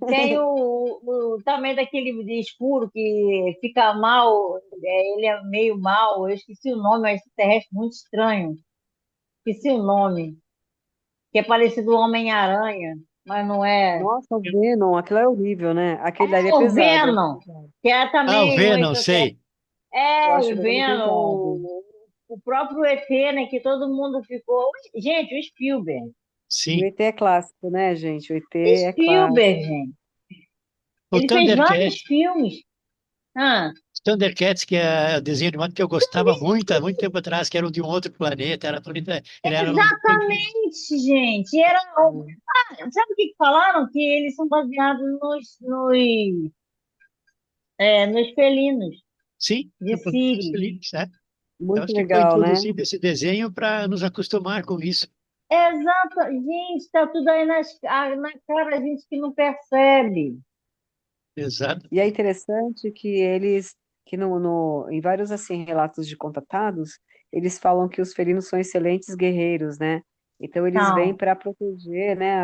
É. tem o também daquele de escuro que fica mal, ele é meio mal, eu esqueci o nome, é um extraterrestre muito estranho. Esqueci o nome, que é parecido ao Homem-Aranha, mas não é. Nossa, o Venom, aquilo é horrível, né? Aquele dali é O pesado. É Venom, pesado. que é Ah, o também um Venom, extraterrestre. sei. Eu É, acho o o Venom Venom, pesado. o próprio ET, né, que todo mundo ficou. Gente, o Spielberg. E o Sim. ET é clássico, né, gente? O ET é Spielberg, clássico. gente. O Ele fez vários Thundercats, filmes. Ah, Thundercats, que é o desenho animado que eu gostava muito, há muito tempo atrás, que era de um outro planeta, ele era um... exatamente, gente. Era, É, sabe o que que falaram? Que eles são baseados nos felinos Sim, de no planeta dos Siri. felinos, né? Eu muito acho que foi legal, né? introduzido esse desenho para nos acostumar com isso. Exato, gente, está tudo aí na cara, a gente que não percebe. Exato. E é interessante que eles, que em vários assim relatos de contatados, eles falam que os felinos são excelentes guerreiros, né? Então eles vêm Não, para proteger, né,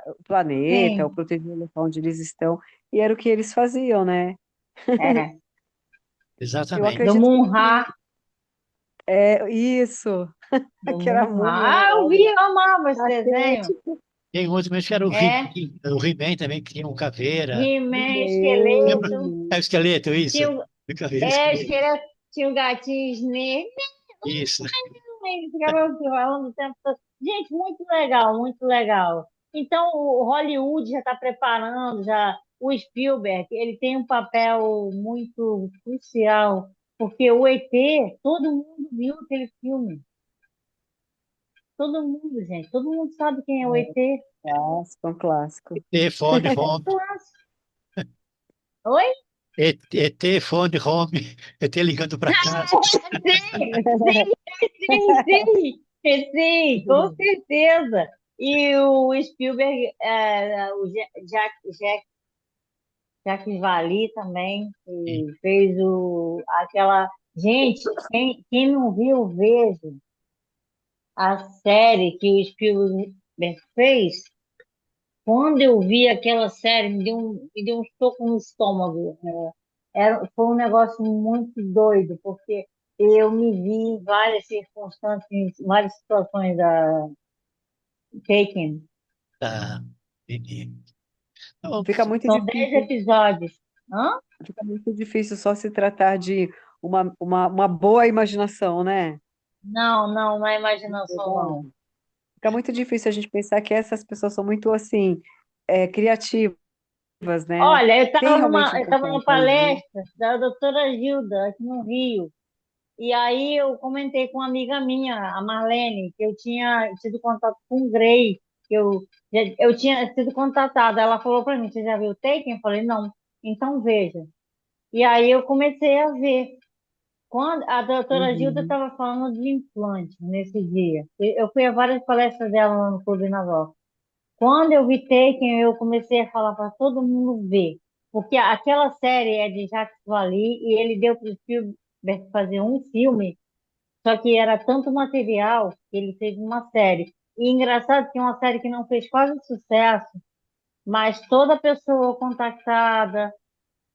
o planeta, ou sim, proteger o local onde eles estão. E era o que eles faziam, né? é. Eu Exatamente. Do acredito que Munra, é isso, do que era a Munra. múmia, né? Ah, eu vi, Olha, eu amava esse desenho. patético. Tem outro, mas que era É, O He-Man também, que tinha um caveira. He-Man, He-Man, Lembra? esqueleto, He-Man. É o esqueleto, isso. tinha, Do caveira e esqueleto. esqueleto, tinha o gatinho Snake, Isso. ele ficava falando o tempo todo. Gente, muito legal, muito legal. Então, o Hollywood já está preparando, já o Spielberg, ele tem um papel muito crucial, porque o ET, todo mundo viu aquele filme. Todo mundo, gente, todo mundo sabe quem é o ET. Clássico, um clássico. Phone Home. Clássico. Oi? ET Phone Home. ET ligando para casa. Sim, sim, sim, sim, sim, com certeza. E o Spielberg, Jacques Vallée também, Sim. que fez aquela. Gente, quem não viu, veja a série que o Spielberg fez. Quando eu vi aquela série, me deu um soco no estômago. Foi um negócio muito doido, porque eu me vi em várias circunstâncias, em várias situações da Taken. Tá. Entendi. Então, Fica muito São 10 difícil, episódios. Hã? fica muito difícil só se tratar de uma boa imaginação, né? Não, não, não é imaginação, não. Verdade. Fica muito difícil a gente pensar que essas pessoas são muito, assim, criativas, né? Olha, Tem realmente um eu tava numa propósito aí, né? palestra da doutora Gilda, aqui no Rio, e aí eu comentei com uma amiga minha, a Marlene, que eu tinha tido contato com o Grey, que eu tinha sido contatada. Ela falou para mim, você já viu o Taken? Eu falei, não. Então veja. E aí eu comecei a ver. Quando a doutora Gilda Uhum. estava falando de implante nesse dia. Eu fui a várias palestras dela lá no Clube Naval. Quando eu vi Taken, eu comecei a falar para todo mundo ver. Porque aquela série é de Jacques Vallée e ele deu para o Spielberg fazer um filme, só que era tanto material que ele fez uma série. E engraçado que é uma série que não fez quase sucesso, mas toda pessoa contactada,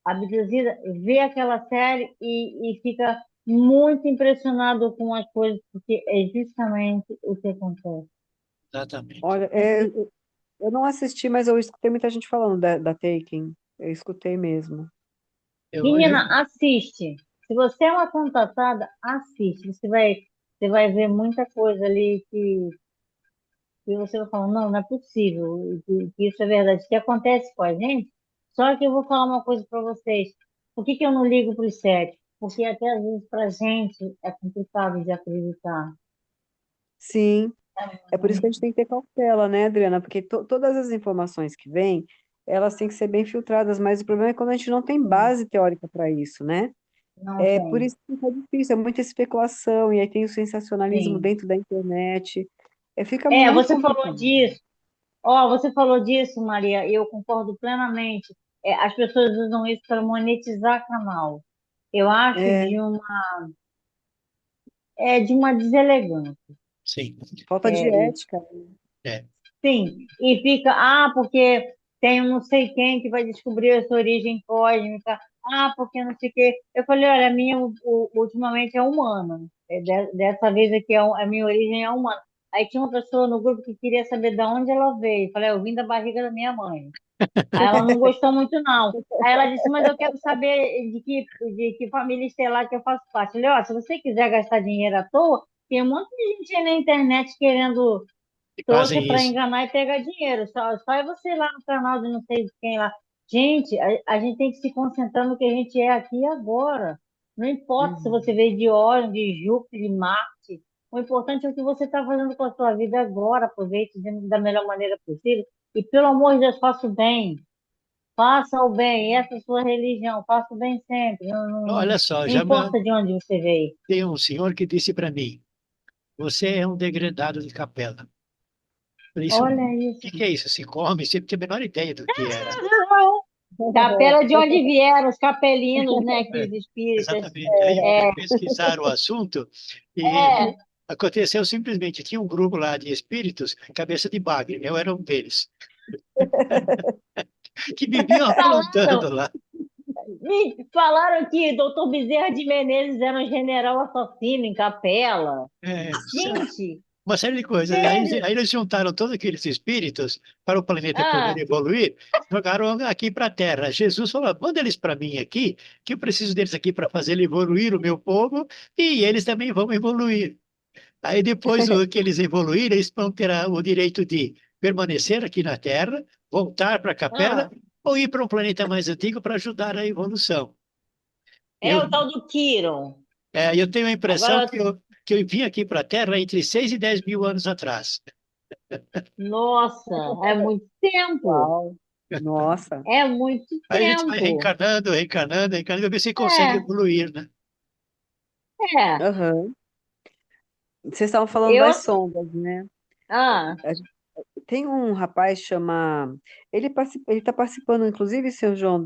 abduzida, vê aquela série e fica muito impressionado com as coisas, porque é justamente o que acontece. exatamente. Olha, eu não assisti, mas eu escutei muita gente falando da Taken. Eu escutei mesmo. Eu, Menina, assiste. Se você é uma contatada, assiste. Você vai ver muita coisa ali que você vai falar, não, não é possível, que isso é verdade, que acontece com a gente. Só que eu vou falar uma coisa para vocês. Por que que eu não ligo para os sete? Porque até às vezes para a gente é complicado de acreditar. Sim, é por isso que a gente tem que ter cautela, né, Adriana? Porque todas as informações que vêm, elas têm que ser bem filtradas, mas o problema é quando a gente não tem Sim, base teórica para isso, né? não É por tem. isso que fica difícil, é muita especulação, e aí tem o sensacionalismo Sim. dentro da internet. Fica É, muito você falou complicado. disso. Ó, você falou disso, Maria, eu concordo plenamente. As pessoas usam isso para monetizar canal. Eu acho É, de uma deselegância. sim. falta de É, ética. É. sim, e fica, porque tem um não sei quem que vai descobrir a sua origem cósmica, porque não sei o quê. Eu falei, olha, a minha ultimamente é humana. Dessa vez aqui a minha origem é humana. Aí tinha uma pessoa no grupo que queria saber de onde ela veio. Eu falei, eu vim da barriga da minha mãe. Aí ela não gostou muito, não. Aí ela disse, mas eu quero saber de que família estelar que eu faço parte. Eu falei, ó, se você quiser gastar dinheiro à toa, tem um monte de gente aí na internet querendo E trouxa fazem para isso. enganar e pegar dinheiro. Só é você ir lá no canal de não sei de quem lá. Gente, a gente tem que se concentrar no que a gente é aqui e agora. Não importa se você Uhum. veio de Órion, de Júpiter, de Marte. O importante é o que você está fazendo com a sua vida agora. Aproveite da melhor maneira possível. E, pelo amor de Deus, faça o bem. Faça o bem. Essa é a sua religião. Faça o bem sempre. Não, Olha não, só, não já importa de onde você veio. tem um senhor que disse para mim, você é um degredado de capela. Eu falei, isso, o Olha isso. que é isso? Se come? Você não tinha a menor ideia do que era. Capela de onde vieram os capelinos, né? É, Aqueles espíritas. exatamente. Aí eu fui É, pesquisar o assunto e é. Aconteceu simplesmente, tinha um grupo lá de espíritos, cabeça de bagre, eu era um deles, que viviam aprontando Falaram, lá. falaram que doutor Bezerra de Menezes era um general assassino em Capela. É, Gente, uma série de coisas. sério? Aí eles juntaram todos aqueles espíritos para o planeta poder Ah, evoluir, jogaram aqui para a Terra. Jesus falou: manda eles para mim aqui, que eu preciso deles aqui para fazer evoluir o meu povo, e eles também vão evoluir. Aí depois que eles evoluírem, eles vão ter o direito de permanecer aqui na Terra, voltar para a Capela, ah, ou ir para um planeta mais antigo para ajudar a evolução. é Eu, o tal do Kiron. eu tenho a impressão Agora, que eu vim aqui para a Terra entre 6 e 10 mil anos atrás. nossa, é muito tempo. Uau! Nossa! É muito Aí a gente vai tempo. reencarnando, reencarnando, reencarnando, ver se consegue É, evoluir, né? é. Aham. Vocês estavam falando Eu, das assim, sondas, né? ah, Tem um rapaz chama. Ele está participando, inclusive, seu João,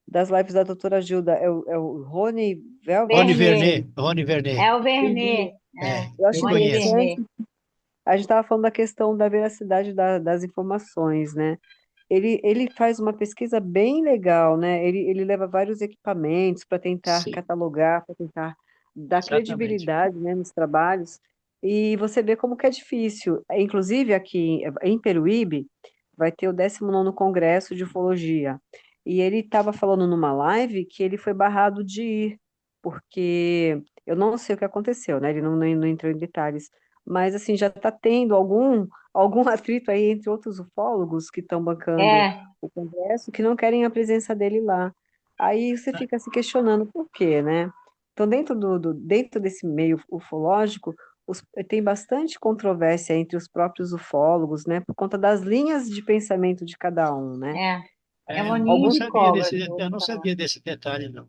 das lives da doutora Gilda. É o Rony Velvet, não sei. Rony Vernet, É o Vernet. É, Eu acho eu Rony conheço. Vernet. interessante. A gente estava falando da questão da veracidade das informações, né? Ele faz uma pesquisa bem legal, né? Ele leva vários equipamentos para tentar Sim, catalogar, para tentar dar exatamente. credibilidade, né, nos trabalhos. E você vê como que é difícil. Inclusive aqui em Peruíbe vai ter o 19º Congresso de Ufologia. E ele estava falando numa live que ele foi barrado de ir, porque eu não sei o que aconteceu, né? Ele não entrou em detalhes, mas assim já está tendo algum atrito aí entre outros ufólogos que estão bancando É, o Congresso, que não querem a presença dele lá. Aí você fica se questionando por quê, né? Então, dentro desse meio ufológico, tem bastante controvérsia entre os próprios ufólogos, né? Por conta das linhas de pensamento de cada um, né? é. É É, uma ninho de cobra. eu não sabia desse detalhe, não.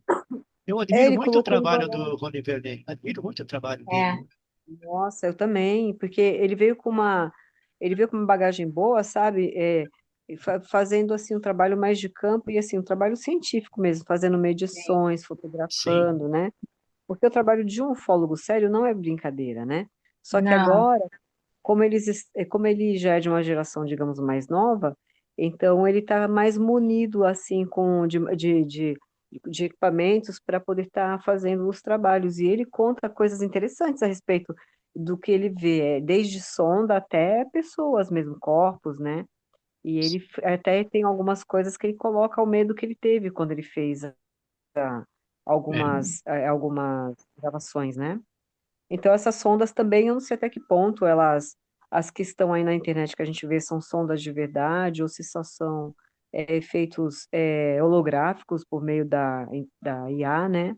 Eu É, admiro ele muito o colocou trabalho numa. do Rony Vernet, admiro muito o trabalho dele. É, Nossa, eu também, porque ele veio com uma bagagem boa, sabe? Fazendo assim um trabalho mais de campo e assim um trabalho científico mesmo, fazendo sim. medições, Sim, fotografando, né? Porque o trabalho de um ufólogo sério não é brincadeira, né? Só que Não, agora, como ele já é de uma geração, digamos, mais nova, então ele está mais munido assim de equipamentos para poder estar fazendo os trabalhos. E ele conta coisas interessantes a respeito do que ele vê, desde sonda até pessoas mesmo, corpos, né? E ele até tem algumas coisas que ele coloca o medo que ele teve quando ele fez é, algumas gravações, né? Então, essas sondas também, eu não sei até que ponto as que estão aí na internet que a gente vê são sondas de verdade ou se só são efeitos holográficos por meio da IA, né?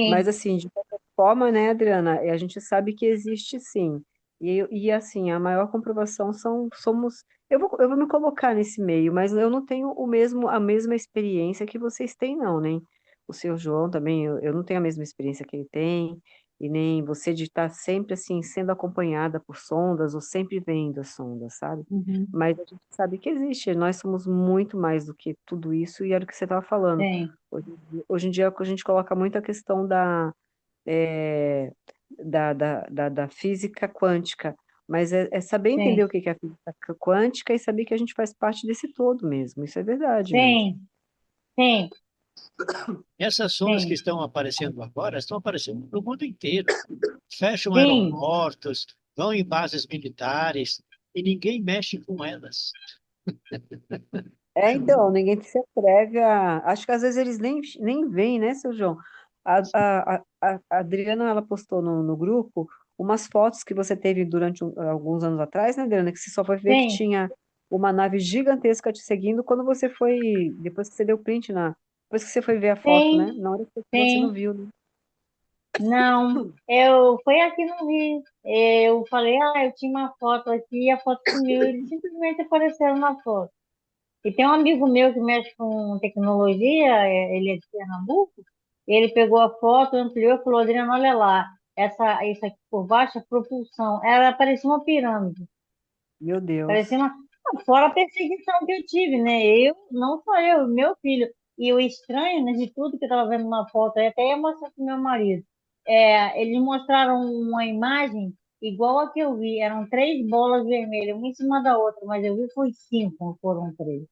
Mas, sim, assim, de qualquer forma, né, Adriana, a gente sabe que existe sim. Assim, a maior comprovação somos. Eu vou me colocar nesse meio, mas eu não tenho a mesma experiência que vocês têm, não, nem o seu João também, eu não tenho a mesma experiência que ele tem, e nem você de estar sempre, assim, sendo acompanhada por sondas ou sempre vendo as sondas, sabe? uhum, Mas a gente sabe que existe, nós somos muito mais do que tudo isso, e era o que você estava falando. sim, Hoje em dia a gente coloca muito a questão eh, da física quântica, mas é saber entender sim, o que que é a física quântica e saber que a gente faz parte desse todo mesmo. Isso é verdade mesmo. sim, sim, essas sondas que sim, estão aparecendo agora estão aparecendo no mundo inteiro. Fecham sim, aeroportos, vão em bases militares e ninguém mexe com elas. Então, ninguém se atreve a. Acho que às vezes eles nem veem, né, seu João? A Adriana, ela postou no grupo umas fotos que você teve durante alguns anos atrás, né, Adriana? Que você só foi ver que sim, tinha uma nave gigantesca te seguindo quando você foi. Depois que você deu print Depois que você foi ver a foto, né? sim, Na hora que você não sim. viu, né? Não, foi aqui no Rio. Eu falei, eu tinha uma foto aqui e a foto sumiu. Eles simplesmente apareceram na foto. E tem um amigo meu que mexe com tecnologia, ele é de Pernambuco, ele pegou a foto, ampliou e falou, Adriano, olha lá, isso aqui por baixo é propulsão. Ela parecia uma pirâmide. Meu Parecia Deus. uma. Fora a perseguição que eu tive, né? Eu, não só eu, meu filho. E o estranho, né, de tudo que eu estava vendo na foto, eu até ia mostrar pro meu marido. eles mostraram uma imagem igual a que eu vi. Eram três bolas vermelhas, uma em cima da outra, mas eu vi foi cinco, não foram três.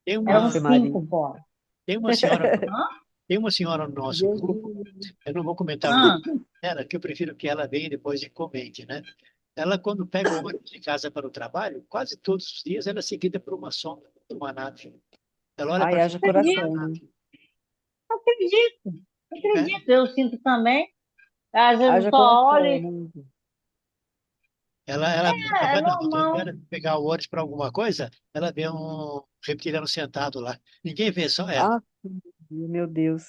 Tem Eram Ave uma, Maria. cinco bolas. tem uma senhora, Hã? tem uma senhora no nosso grupo, Jesus. eu não vou comentar o Ah, nome dela, que eu prefiro que ela venha depois e comente, né? Ela, quando pega o ônibus de casa para o trabalho, quase todos os dias ela é seguida por uma sombra, por uma nave. Ela olha Ai, para haja frente e vê uma acredito, coração, né? nave. acredito, É, acredito. Eu sinto também. Às vezes eu Haja só olho coração, e né? ela é cada normal. rodoviária pegar o ônibus para alguma coisa, ela vê um reptiliano sentado lá. Ninguém vê, só ela. Ah, meu Deus.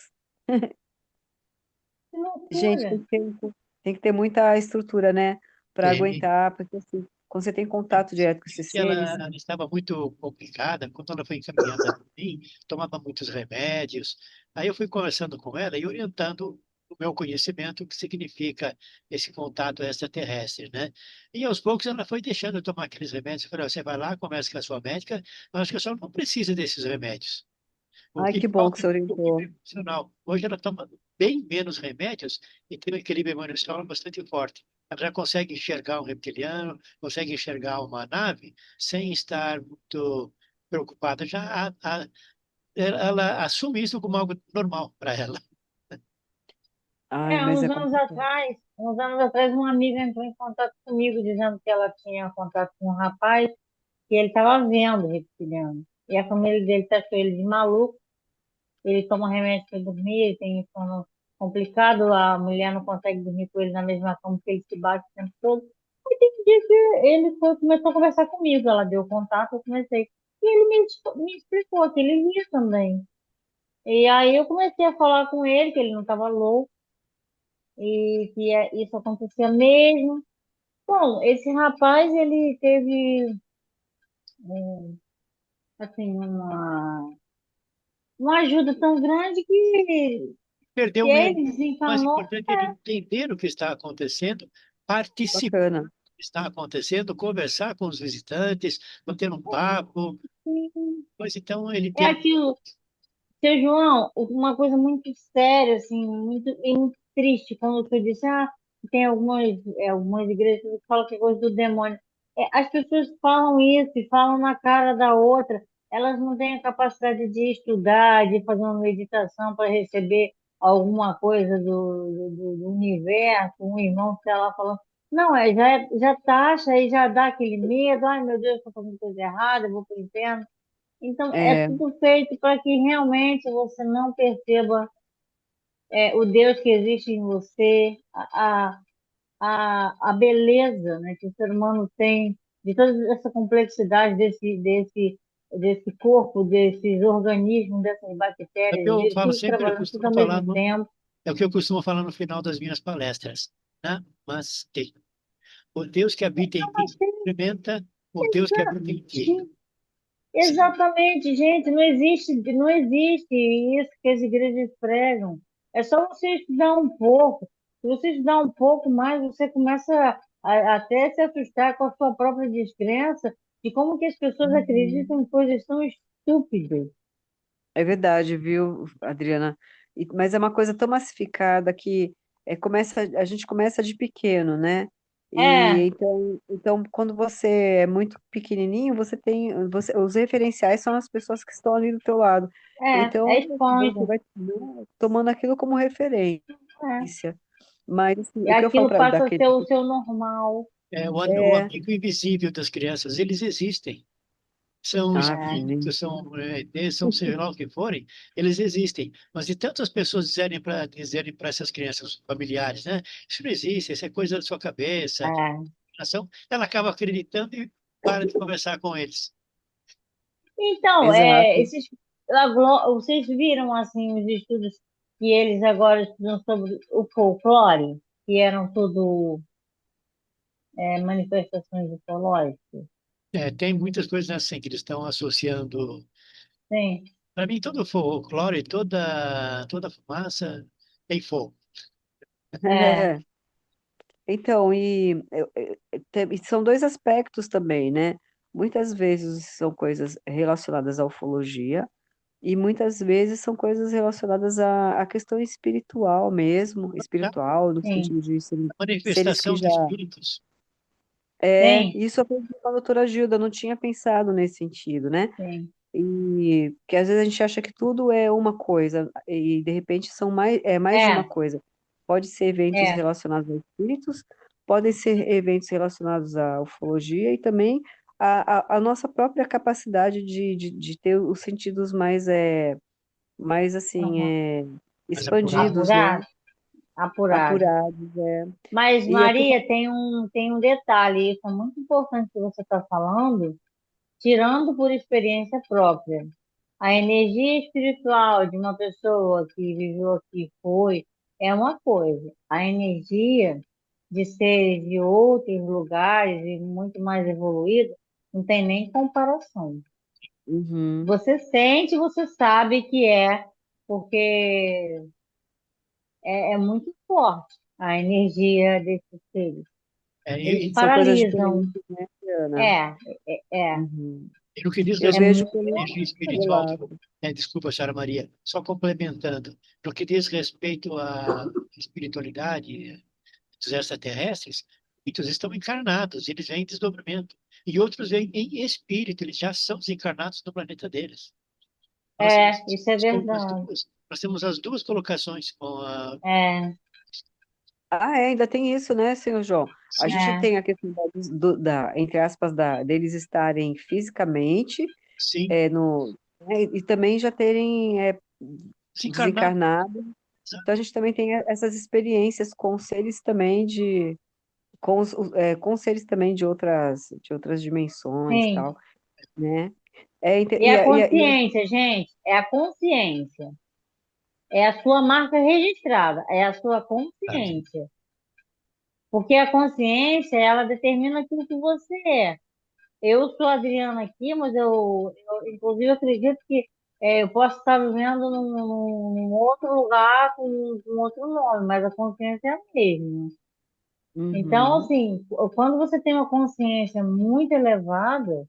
Que Gente, loucura. tem que ter muita estrutura, né? Para Tem. aguentar, porque assim, quando você tem contato direto com esses Que ela, seres, ela estava muito complicada, quando ela foi encaminhada para mim, tomava muitos remédios. Aí eu fui conversando com ela e orientando o meu conhecimento, o que significa esse contato extraterrestre, né? E aos poucos ela foi deixando eu tomar aqueles remédios. Eu falei, "Ó, você vai lá, conversa com a sua médica, mas acho que a senhora não precisa desses remédios. O ai, que que bom que falta você é o equilíbrio orientou. emocional. Hoje ela toma bem menos remédios e tem um equilíbrio emocional bastante forte. Ela já consegue enxergar um reptiliano, consegue enxergar uma nave sem estar muito preocupada. Ela assume isso como algo normal para ela. Ai, mas é complicado. Uns anos atrás, uma amiga entrou em contato comigo dizendo que ela tinha contato com um rapaz que ele estava vendo reptiliano. E a família dele taxou ele de maluco. Ele toma remédio para dormir, ele tem sono complicado, a mulher não consegue dormir com ele na mesma cama porque ele se bate o tempo todo. Aí tem um dia que começou a conversar comigo, ela deu contato, eu comecei. E ele me explicou que ele via também. E aí eu comecei a falar com ele que ele não estava louco e que isso acontecia mesmo. Bom, esse rapaz, ele teve, assim, uma ajuda tão grande Perdeu que medo. ele O mais desencarnou. importante é ele entender o que está acontecendo, participar do Bacana. que está acontecendo, conversar com os visitantes, manter um papo. Pois então ele É tem. aquilo, seu João, uma coisa muito séria, assim, muito triste, quando você disse, tem algumas igrejas que falam que é coisa do demônio. As pessoas falam isso e falam na cara da outra, elas não têm a capacidade de estudar, de fazer uma meditação para receber alguma coisa do universo, um irmão que está lá falando. Não, já taxa e já dá aquele medo, ai meu Deus, estou fazendo coisa errada, eu vou para o inferno. Então, é É, tudo feito para que realmente você não perceba o Deus que existe em você, a beleza, né, que o ser humano tem, de toda essa complexidade desse corpo, desses organismos, dessas É o que bactérias, eu vírus, falo tudo sempre, eu trabalhando tudo costumo ao falar mesmo tempo. é o que eu costumo falar no final das minhas palestras. Namastê. O Deus que habita em ti experimenta o Deus que habita em ti. Sim. Exatamente, gente, não existe isso que as igrejas pregam. É só você estudar um pouco. Se você estudar um pouco mais, você começa até se assustar com a sua própria descrença de como que as pessoas uhum. acreditam em coisas tão estúpidas. É verdade, viu, Adriana? Mas é uma coisa tão massificada que a gente começa de pequeno, né? E É, então, quando você é muito pequenininho, os referenciais são as pessoas que estão ali do teu lado. é Então, você espanto. vai tomando aquilo como referência. É. Mas assim, E o que eu falo aquilo para passa a daquele ser o seu normal. O é, amigo invisível das crianças, eles existem. São nem espíritos, são seja lá o que forem, eles existem. Mas de tantas pessoas dizerem para essas crianças familiares, né? Isso não existe, isso é coisa da sua cabeça, É. imaginação, ela acaba acreditando e para de conversar com eles. Então, exato. vocês viram assim os estudos que eles agora estudam sobre o folclore, que eram tudo manifestações ufológicas? Tem muitas coisas assim que eles estão associando. Sim. Para mim, todo folclore, toda fumaça tem fogo. É, Então, e são dois aspectos também, né? Muitas vezes são coisas relacionadas à ufologia, E muitas vezes são coisas relacionadas à questão espiritual mesmo, Tá? espiritual, no Sim, sentido de seres que Manifestação de já. espíritos. sim, Isso eu aprendi com a doutora Gilda, eu não tinha pensado nesse sentido, né? sim. E que às vezes a gente acha que tudo é uma coisa, e de repente é mais de uma É, coisa. Pode ser eventos é. relacionados a espíritos, podem ser eventos relacionados à ufologia e também a nossa própria capacidade de ter os sentidos mais assim, Uhum. Mas apurado. expandidos, né? Apurado, apurado. Apurados, é. Mas, E aqui, Maria, tem um detalhe, isso é muito importante que você está falando, tirando por experiência própria. A energia espiritual de uma pessoa que viveu aqui foi, é uma coisa. A energia de seres de outros lugares e muito mais evoluídos não tem nem comparação. uhum, Você sente, você sabe que é, porque é muito forte a energia desses seres. É, Eles são coisas paralisam. diferentes, né, Ana? É, é. Uhum. e no que diz Eu É vejo respeito muito à pelo energia outro espiritual, lado. desculpa, senhora Maria, só complementando, no que diz respeito à espiritualidade dos extraterrestres, muitos estão encarnados, eles vêm em desdobramento, e outros vêm em espírito, eles já são desencarnados no planeta deles. Nós, isso é verdade. nós temos as duas colocações com a. É, Ainda tem isso, né, senhor João? A Sim, gente é, tem a questão entre aspas, deles estarem fisicamente, sim, no, né, e também já terem desencarnados. desencarnado. Então a gente também tem essas experiências com seres também com seres também de outras dimensões, sim. tal, né? E a consciência, gente, é a consciência. É a sua marca registrada, é a sua consciência. Porque a consciência, ela determina aquilo que você é. Eu sou a Adriana aqui, mas eu inclusive, acredito que eu posso estar vivendo num outro lugar com outro nome, mas a consciência é a mesma. Então, Uhum, assim, quando você tem uma consciência muito elevada,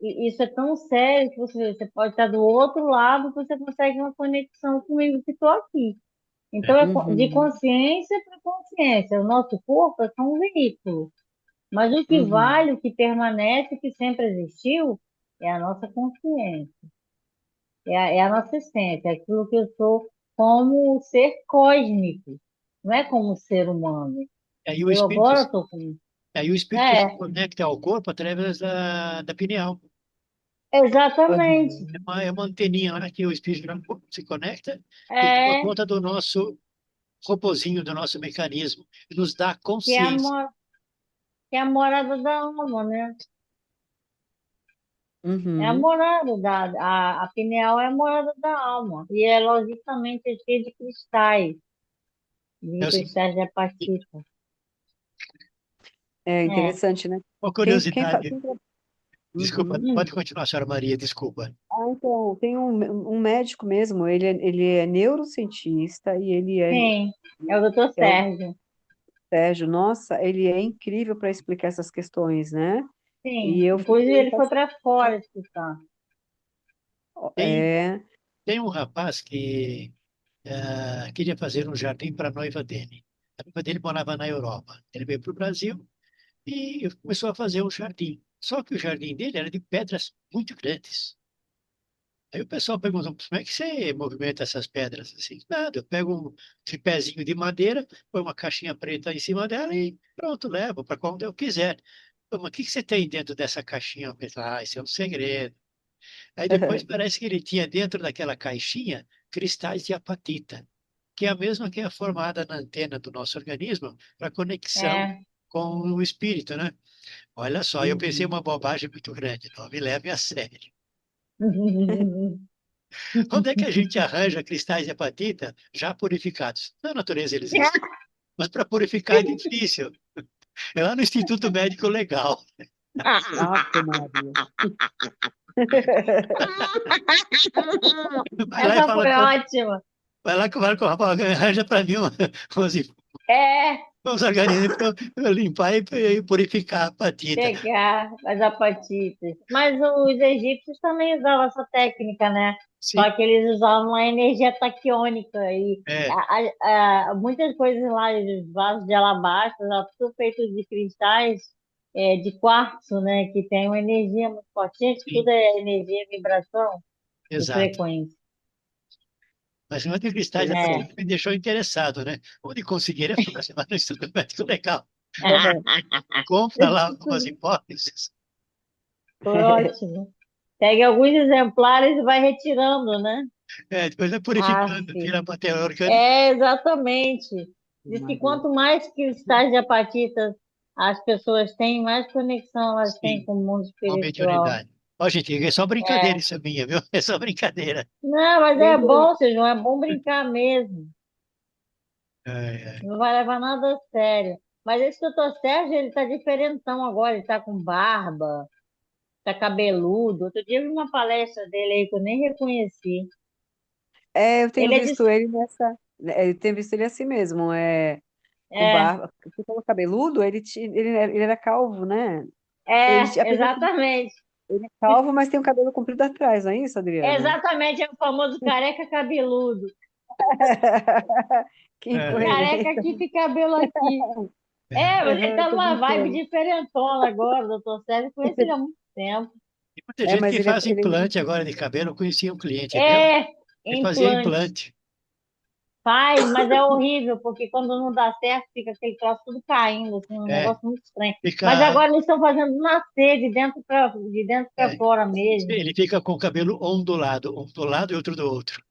e isso é tão sério que você pode estar do outro lado, você consegue uma conexão comigo que estou aqui. Então, é de uhum, consciência para consciência. O nosso corpo é só um veículo. Mas o que uhum, vale, o que permanece, o que sempre existiu, é a nossa consciência, é a nossa essência, é aquilo que eu sou como ser cósmico, não é como ser humano. Aí o Eu espírito, agora estou com. aí o espírito se É, conecta ao corpo através da pineal. exatamente. uhum. É uma anteninha lá que o espírito se conecta e toma É, conta do nosso robozinho, do nosso mecanismo, e nos dá que é a, consciência. que é a morada da alma, né? É a Uhum. morada a pineal é a morada da alma. E é logicamente cheia É de o seguinte, cristais de apatita. É É. interessante, né? uma Quem fala. curiosidade, desculpa, Uhum. pode continuar, senhora Maria, desculpa. Então, tem um médico mesmo, ele é neurocientista e ele Sim, é o doutor é o Sérgio. Sérgio. Nossa, ele é incrível para explicar essas questões, né? E Sim, eu inclusive fiquei ele foi para fora fascinada. estudar. Tem, É, tem um rapaz que queria fazer um jardim para a noiva dele. A noiva dele morava na Europa. Ele veio para o Brasil e começou a fazer um jardim. Só que o jardim dele era de pedras muito grandes. Aí o pessoal perguntou, como é que você movimenta essas pedras assim? Nada, eu pego um tripézinho de madeira, põe uma caixinha preta em cima dela e pronto, levo para quando eu quiser. Pô, mas o que que você tem dentro dessa caixinha? Eu pensei, esse é um segredo. Aí depois parece que ele tinha dentro daquela caixinha cristais de apatita, que é a mesma que é formada na antena do nosso organismo para conexão É. com o espírito, né? Olha só, eu pensei uhum. uma bobagem muito grande, não me leve a sério. Onde é que a gente arranja cristais de apatita já purificados? Na natureza eles existem, mas para purificar é difícil. É lá no Instituto Médico Legal. Ave Maria. Vai lá e Essa fala foi com, ótima. vai lá que o rapaz arranja para mim umas, É, Os organismos para limpar e purificar a apatita. pegar as apatites. Mas os egípcios também usavam essa técnica, né? Sim, Só que eles usavam a energia taquiônica e é, muitas coisas lá, os vasos de alabastro, eram tudo feitos de cristais de quartzo, né? Que tem uma energia muito forte. Gente, tudo sim, é energia, vibração e exato. frequência. Mas o de cristais É. me deixou interessado, né? Onde conseguir é fácil, mas no estudo médico legal. Compra lá algumas hipóteses. Foi ótimo. Pegue alguns exemplares e vai retirando, né? Depois vai Ah, purificando, sim. tira a matéria orgânica. Exatamente. Diz que Maria. quanto mais cristais de apatita as pessoas têm, mais conexão elas têm Sim, com o mundo com espiritual. mediunidade. Ó, gente, é só brincadeira É. isso é minha, viu? É só brincadeira. Não, mas é Lembrei, bom, Sejam, é bom brincar mesmo. É, Não vai levar nada a sério. Mas esse doutor Sérgio, ele tá diferentão agora, ele tá com barba, tá cabeludo. Outro dia eu vi uma palestra dele aí que eu nem reconheci. eu tenho Ele é de... visto ele nessa. Eu tenho visto ele assim mesmo, com É, barba. Porque como cabeludo, ele era calvo, né? Apesar que exatamente. ele é calvo, mas tem o cabelo comprido atrás, não é isso, Adriana? Exatamente, é o famoso careca cabeludo. Que é, Careca incoerência. aqui com cabelo aqui. é. É, mas ele Aham, tá tô numa vibe brincando. diferentona agora, doutor Sérgio. Eu conheci ele há muito tempo. Tem muita gente Mas que ele, faz ele implante agora de cabelo. Eu conheci um cliente meu É, que fazia implante. implante. Faz, mas é horrível, porque quando não dá certo, fica aquele troço tudo caindo, assim, um É, negócio muito estranho. Mas fica, agora eles estão fazendo nascer de dentro para é, fora mesmo. ele fica com o cabelo ondulado, um do lado e outro do outro.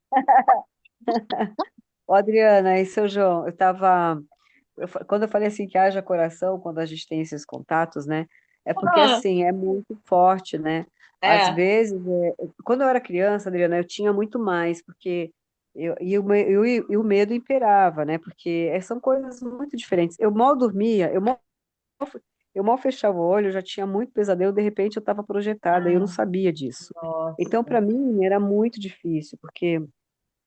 Ô, Adriana e seu João, quando eu falei assim que haja coração, quando a gente tem esses contatos, né? É porque Ah, assim, é muito forte, né? Às é, vezes, quando eu era criança, Adriana, eu tinha muito mais, porque e o medo imperava, né? Porque são coisas muito diferentes. Eu mal dormia, eu mal fechava o olho, eu já tinha muito pesadelo, de repente eu estava projetada e eu não ah, sabia disso. Então, nossa. para mim, era muito difícil, porque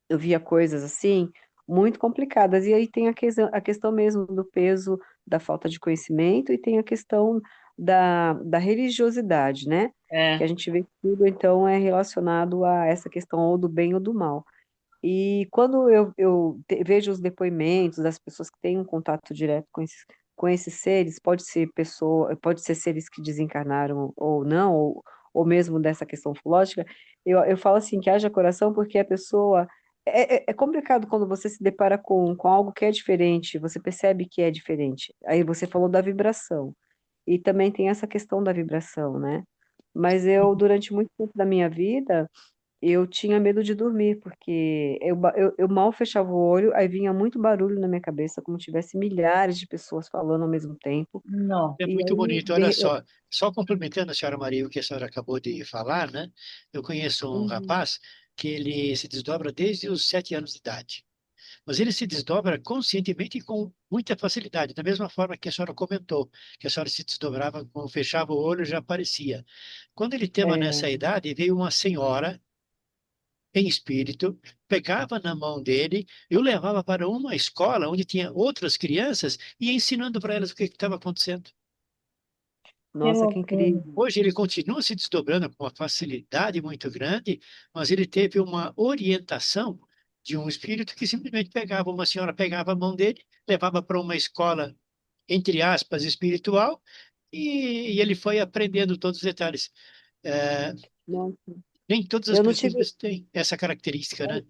eu via coisas assim muito complicadas. E aí tem a questão mesmo do peso da falta de conhecimento e tem a questão da religiosidade, né? Que a É. gente vê que tudo então é relacionado a essa questão ou do bem ou do mal. E quando vejo os depoimentos das pessoas que têm um contato direto com esses seres, pode ser seres que desencarnaram ou não, ou mesmo dessa questão ufológica, eu falo assim, que haja coração, porque a pessoa. É complicado quando você se depara com algo que é diferente, você percebe que é diferente. Aí você falou da vibração, e também tem essa questão da vibração, né? Mas durante muito tempo da minha vida, eu tinha medo de dormir, porque eu mal fechava o olho, aí vinha muito barulho na minha cabeça, como tivesse milhares de pessoas falando ao mesmo tempo. Não. É E muito aí, bonito, olha só. Só complementando a senhora Maria, o que a senhora acabou de falar, né? Eu conheço um Uhum, rapaz que ele se desdobra desde os 7 anos de idade. Mas ele se desdobra conscientemente e com muita facilidade, da mesma forma que a senhora comentou, que a senhora se desdobrava, quando fechava o olho já aparecia. Quando ele estava é, nessa idade, veio uma senhora em espírito, pegava na mão dele e o levava para uma escola onde tinha outras crianças e ia ensinando para elas o que estava acontecendo. Que nossa, que loucura. incrível. Hoje ele continua se desdobrando com uma facilidade muito grande, mas ele teve uma orientação de um espírito que simplesmente pegava, uma senhora pegava a mão dele, levava para uma escola, entre aspas, espiritual, e ele foi aprendendo todos os detalhes. É, Nossa, nem todas as eu não tive. pessoas têm essa característica, né?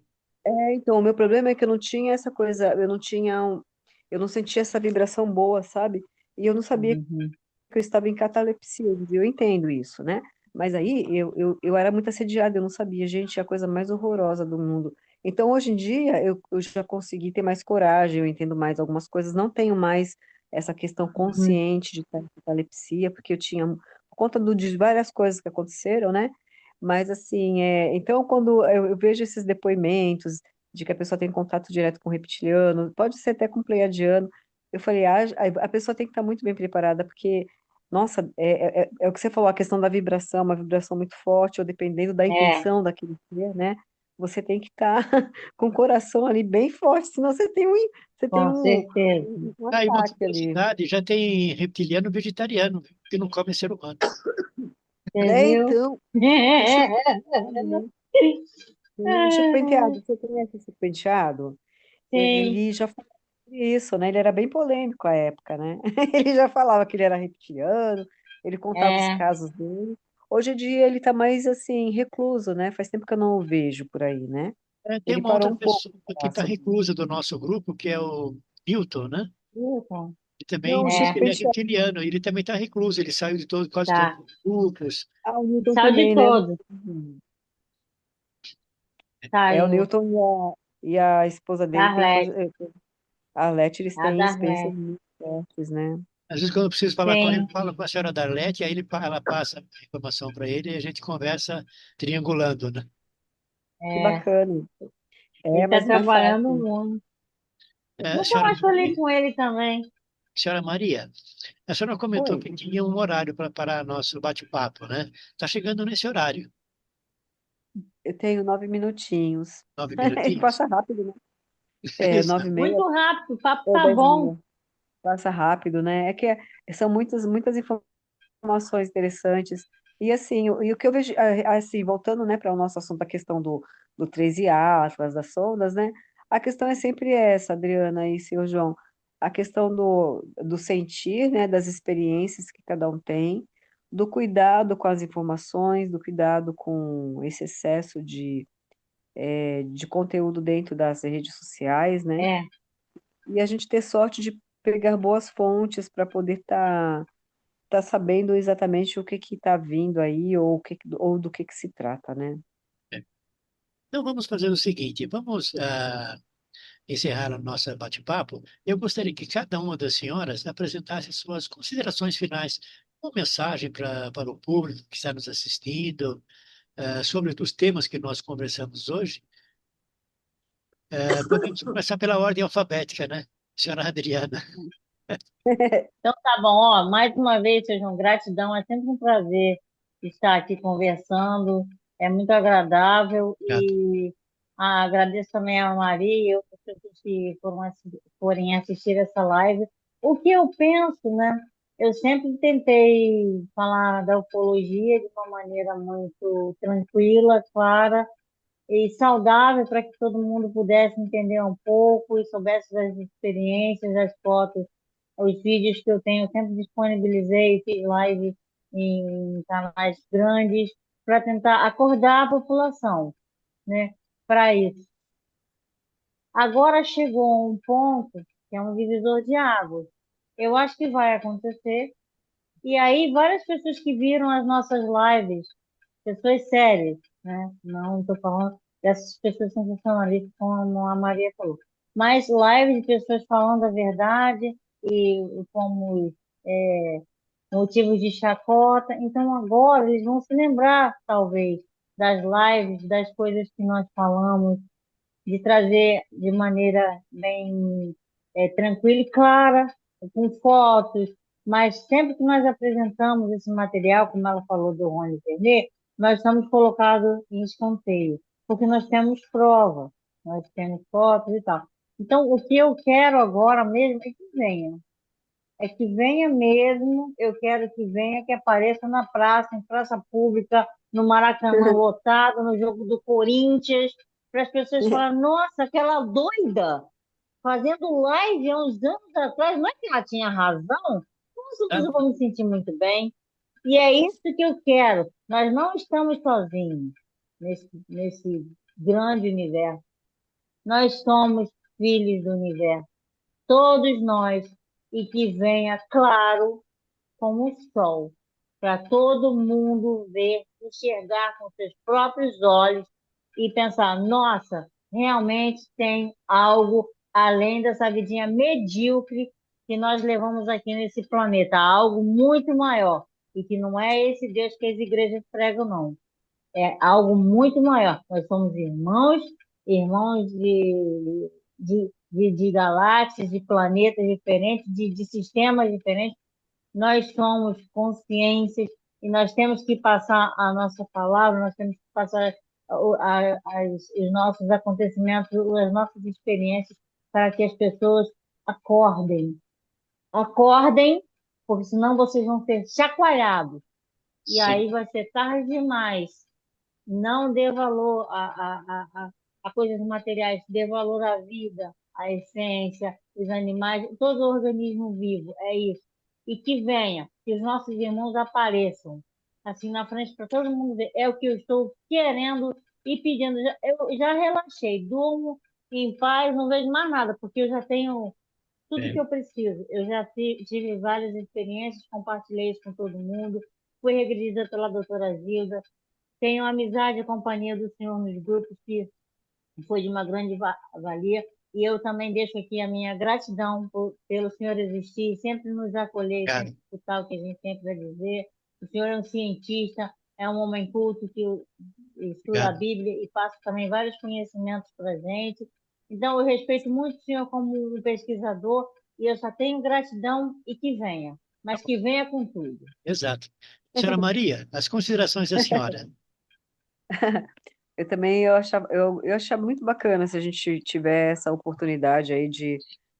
Então, o meu problema é que eu não tinha essa coisa, eu não sentia essa vibração boa, sabe? E eu não sabia Uhum. que eu estava em catalepsia, eu entendo isso, né? Mas aí eu era muito assediada, eu não sabia, gente, é a coisa mais horrorosa do mundo. Então, hoje em dia, eu já consegui ter mais coragem, eu entendo mais algumas coisas, não tenho mais essa questão Uhum. consciente de estar em catalepsia, porque por conta de várias coisas que aconteceram, né? Mas, assim, então, quando eu vejo esses depoimentos de que a pessoa tem contato direto com reptiliano, pode ser até com pleiadiano, eu falei, a pessoa tem que estar muito bem preparada, porque nossa, o que você falou, a questão da vibração, uma vibração muito forte, ou dependendo da É, intenção daquele ser, né? você tem que estar com o coração ali bem forte, senão você tem Com certeza. um Aí, uma ataque ali. curiosidade, já tem reptiliano vegetariano, viu, que não come ser humano. Você É, viu? então, o serpenteado, né? O serpenteado, você conhece o serpenteado? Sim, Ele já falava sobre isso, né? Ele era bem polêmico à época, né? Ele já falava que ele era reptiliano, ele contava os é, casos dele. Hoje em dia ele tá mais assim, recluso, né? Faz tempo que eu não o vejo por aí, né? Tem Ele uma parou outra um pouco pessoa de que falar está sobre isso. reclusa do nosso grupo, que é o Newton, né? isso. E também Não, o diz que ele é serpenteado, reptiliano. Ele também está recluso, ele saiu de quase todos Tá. os grupos. o Newton Saiu de também, né? todos. É, o Saiu. Newton e a esposa dele tem coisa. Arlete. A Arlete, eles A têm da experiências Arlete. muito fortes, né? Às vezes, quando eu preciso falar com ele, Sim. eu falo com a senhora Darlete, aí ela passa a informação para ele e a gente conversa triangulando, né? Que É. bacana. Ele É, está mas não é trabalhando fácil. muito. Nunca Senhora mais falei Maria, com ele também. senhora Maria, a senhora comentou Oi, que tinha um horário para parar nosso bate-papo, né? Está chegando nesse horário, eu tenho 9 minutinhos. nove Ele minutinhos. passa rápido, né? É, nove e Exato. meia Muito rápido, o papo ou tá 10h30. bom. Passa rápido, né? São muitas informações interessantes. E assim, o que eu vejo, assim, voltando, né, para o nosso assunto, a questão do 13 Atlas, das sondas, né? A questão é sempre essa, Adriana e senhor João, a questão do sentir, né, das experiências que cada um tem, do cuidado com as informações, do cuidado com esse excesso de conteúdo dentro das redes sociais, né? É. E a gente ter sorte de pegar boas fontes para poder tá sabendo exatamente o que está vindo aí ou, ou do que se trata, né? Então, vamos fazer o seguinte: vamos encerrar o nosso bate-papo. Eu gostaria que cada uma das senhoras apresentasse suas considerações finais, uma mensagem para o público que está nos assistindo, sobre os temas que nós conversamos hoje. Podemos começar pela ordem alfabética, né? Senhora Adriana. Então tá bom, ó, mais uma vez, sejam gratidão, é sempre um prazer estar aqui conversando, é muito agradável Obrigado. e agradeço também a Maria e outras pessoas que forem assistir essa live. O que eu penso, né? Eu sempre tentei falar da ufologia de uma maneira muito tranquila, clara e saudável para que todo mundo pudesse entender um pouco e soubesse das experiências, das fotos, os vídeos que eu tenho, eu sempre disponibilizei, fiz live em canais grandes para tentar acordar a população, né, para isso. Agora chegou um ponto que é um divisor de águas. Eu acho que vai acontecer. E aí, várias pessoas que viram as nossas lives, pessoas sérias, né? Não estou falando dessas pessoas sensacionalistas, como a Maria falou, mas lives de pessoas falando a verdade e como motivos de chacota. Então, agora eles vão se lembrar, talvez, das lives, das coisas que nós falamos, de trazer de maneira bem tranquila e clara, com fotos, mas sempre que nós apresentamos esse material, como ela falou do Rony Vernet, nós estamos colocados em escanteio, porque nós temos prova, nós temos fotos e tal. Então, o que eu quero agora mesmo é que venha mesmo, eu quero que venha, que apareça na praça, em praça pública, no Maracanã lotado, no jogo do Corinthians, para as pessoas falarem, nossa, aquela doida fazendo live há uns anos atrás, não é que ela tinha razão? Nossa, mas Tá? eu vou me sentir muito bem. E é isso que eu quero. Nós não estamos sozinhos nesse grande universo. Nós somos filhos do universo, todos nós, e que venha claro como o sol, para todo mundo ver, enxergar com seus próprios olhos e pensar: nossa, realmente tem algo além dessa vidinha medíocre que nós levamos aqui nesse planeta, algo muito maior. E que não é esse Deus que as igrejas pregam, não. É algo muito maior. Nós somos irmãos, irmãos de galáxias, de planetas diferentes, de sistemas diferentes. Nós somos consciências e nós temos que passar a nossa palavra, nós temos que passar os nossos acontecimentos, as nossas experiências, para que as pessoas acordem. Acordem, porque senão vocês vão ser chacoalhados. E Sim, aí vai ser tarde demais. Não dê valor a coisas materiais, dê valor à vida, à essência, os animais, todo organismo vivo, é isso. E que venha, que os nossos irmãos apareçam, assim na frente para todo mundo ver. É o que eu estou querendo e pedindo. Eu já relaxei, durmo em paz, não vejo mais nada, porque eu já tenho tudo que é, eu preciso. Eu já tive várias experiências, compartilhei isso com todo mundo, fui regredida pela doutora Gilda, tenho amizade e companhia do senhor nos grupos, que foi de uma grande valia. E eu também deixo aqui a minha gratidão pelo senhor existir, sempre nos acolher, cara, sempre escutar o que a gente tem para dizer. O senhor é um cientista, é um homem culto que estuda a obrigado. Bíblia e passa também vários conhecimentos para a gente. Então, eu respeito muito o senhor como um pesquisador e eu só tenho gratidão e que venha, Tá mas bom, que venha com tudo. exato. Senhora Maria, as considerações da senhora. Eu também eu achava muito bacana se a gente tiver essa oportunidade aí de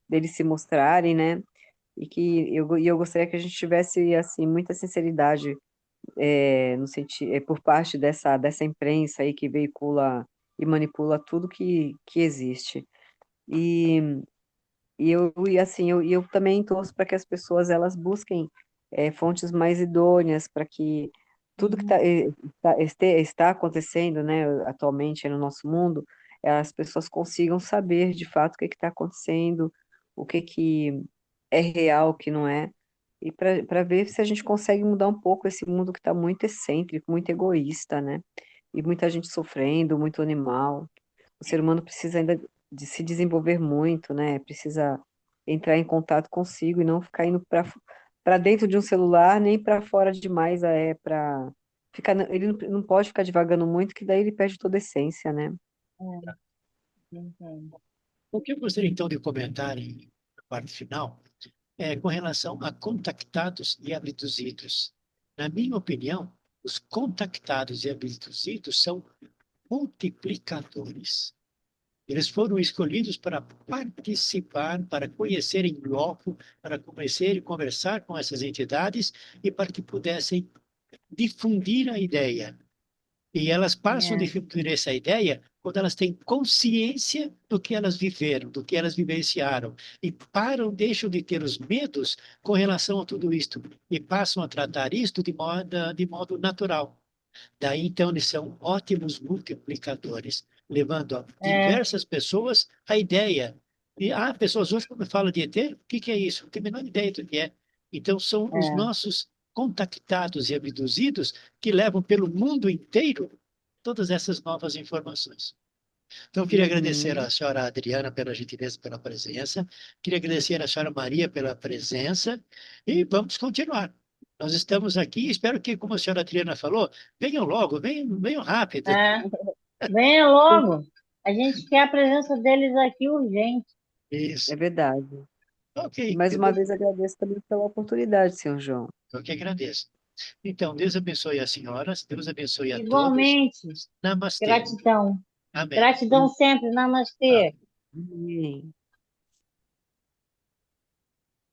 deles se mostrarem, né? E eu gostaria que a gente tivesse assim muita sinceridade no sentido, por parte dessa imprensa aí que veicula e manipula tudo que existe. E, e eu também torço para que as pessoas elas busquem fontes mais idôneas para que tudo que Uhum. está acontecendo, né, atualmente no nosso mundo, as pessoas consigam saber de fato o que está acontecendo, o que é real, o que não é, e para ver se a gente consegue mudar um pouco esse mundo que está muito excêntrico, muito egoísta, né? E muita gente sofrendo, muito animal. O ser humano precisa ainda de se desenvolver muito, né? Precisa entrar em contato consigo e não ficar indo para dentro de um celular, nem para fora demais, para ficar, ele não pode ficar divagando muito, que daí ele perde toda a essência, né? É, entendo. O que eu gostaria então de comentar na parte final é com relação a contactados e abduzidos. Na minha opinião, os contactados e abduzidos são multiplicadores. Eles foram escolhidos para participar, para conhecer em loco, para conhecer e conversar com essas entidades e para que pudessem difundir a ideia. E elas passam a É, difundir essa ideia quando elas têm consciência do que elas viveram, do que elas vivenciaram, e param, deixam de ter os medos com relação a tudo isto, e passam a tratar isto de modo natural. Daí, então, eles são ótimos multiplicadores, levando a é, diversas pessoas a ideia. E há pessoas hoje, quando falam de ET, o que é isso? Não tem a menor ideia do que é. Então, são os é. nossos contactados e abduzidos que levam pelo mundo inteiro todas essas novas informações. Então, eu queria agradecer Uhum. à senhora Adriana pela gentileza, pela presença. Queria agradecer à senhora Maria pela presença. E vamos continuar. Nós estamos aqui, espero que, como a senhora Adriana falou, venham logo, venham rápido. É. Venha logo. A gente quer a presença deles aqui urgente. Isso. É verdade. Ok, E mais uma vez agradeço também pela oportunidade, senhor João. eu que agradeço. Então, Deus abençoe as senhoras, Deus abençoe a todos. Igualmente, Namastê. gratidão. Amém. Gratidão sempre. Namastê. Amém.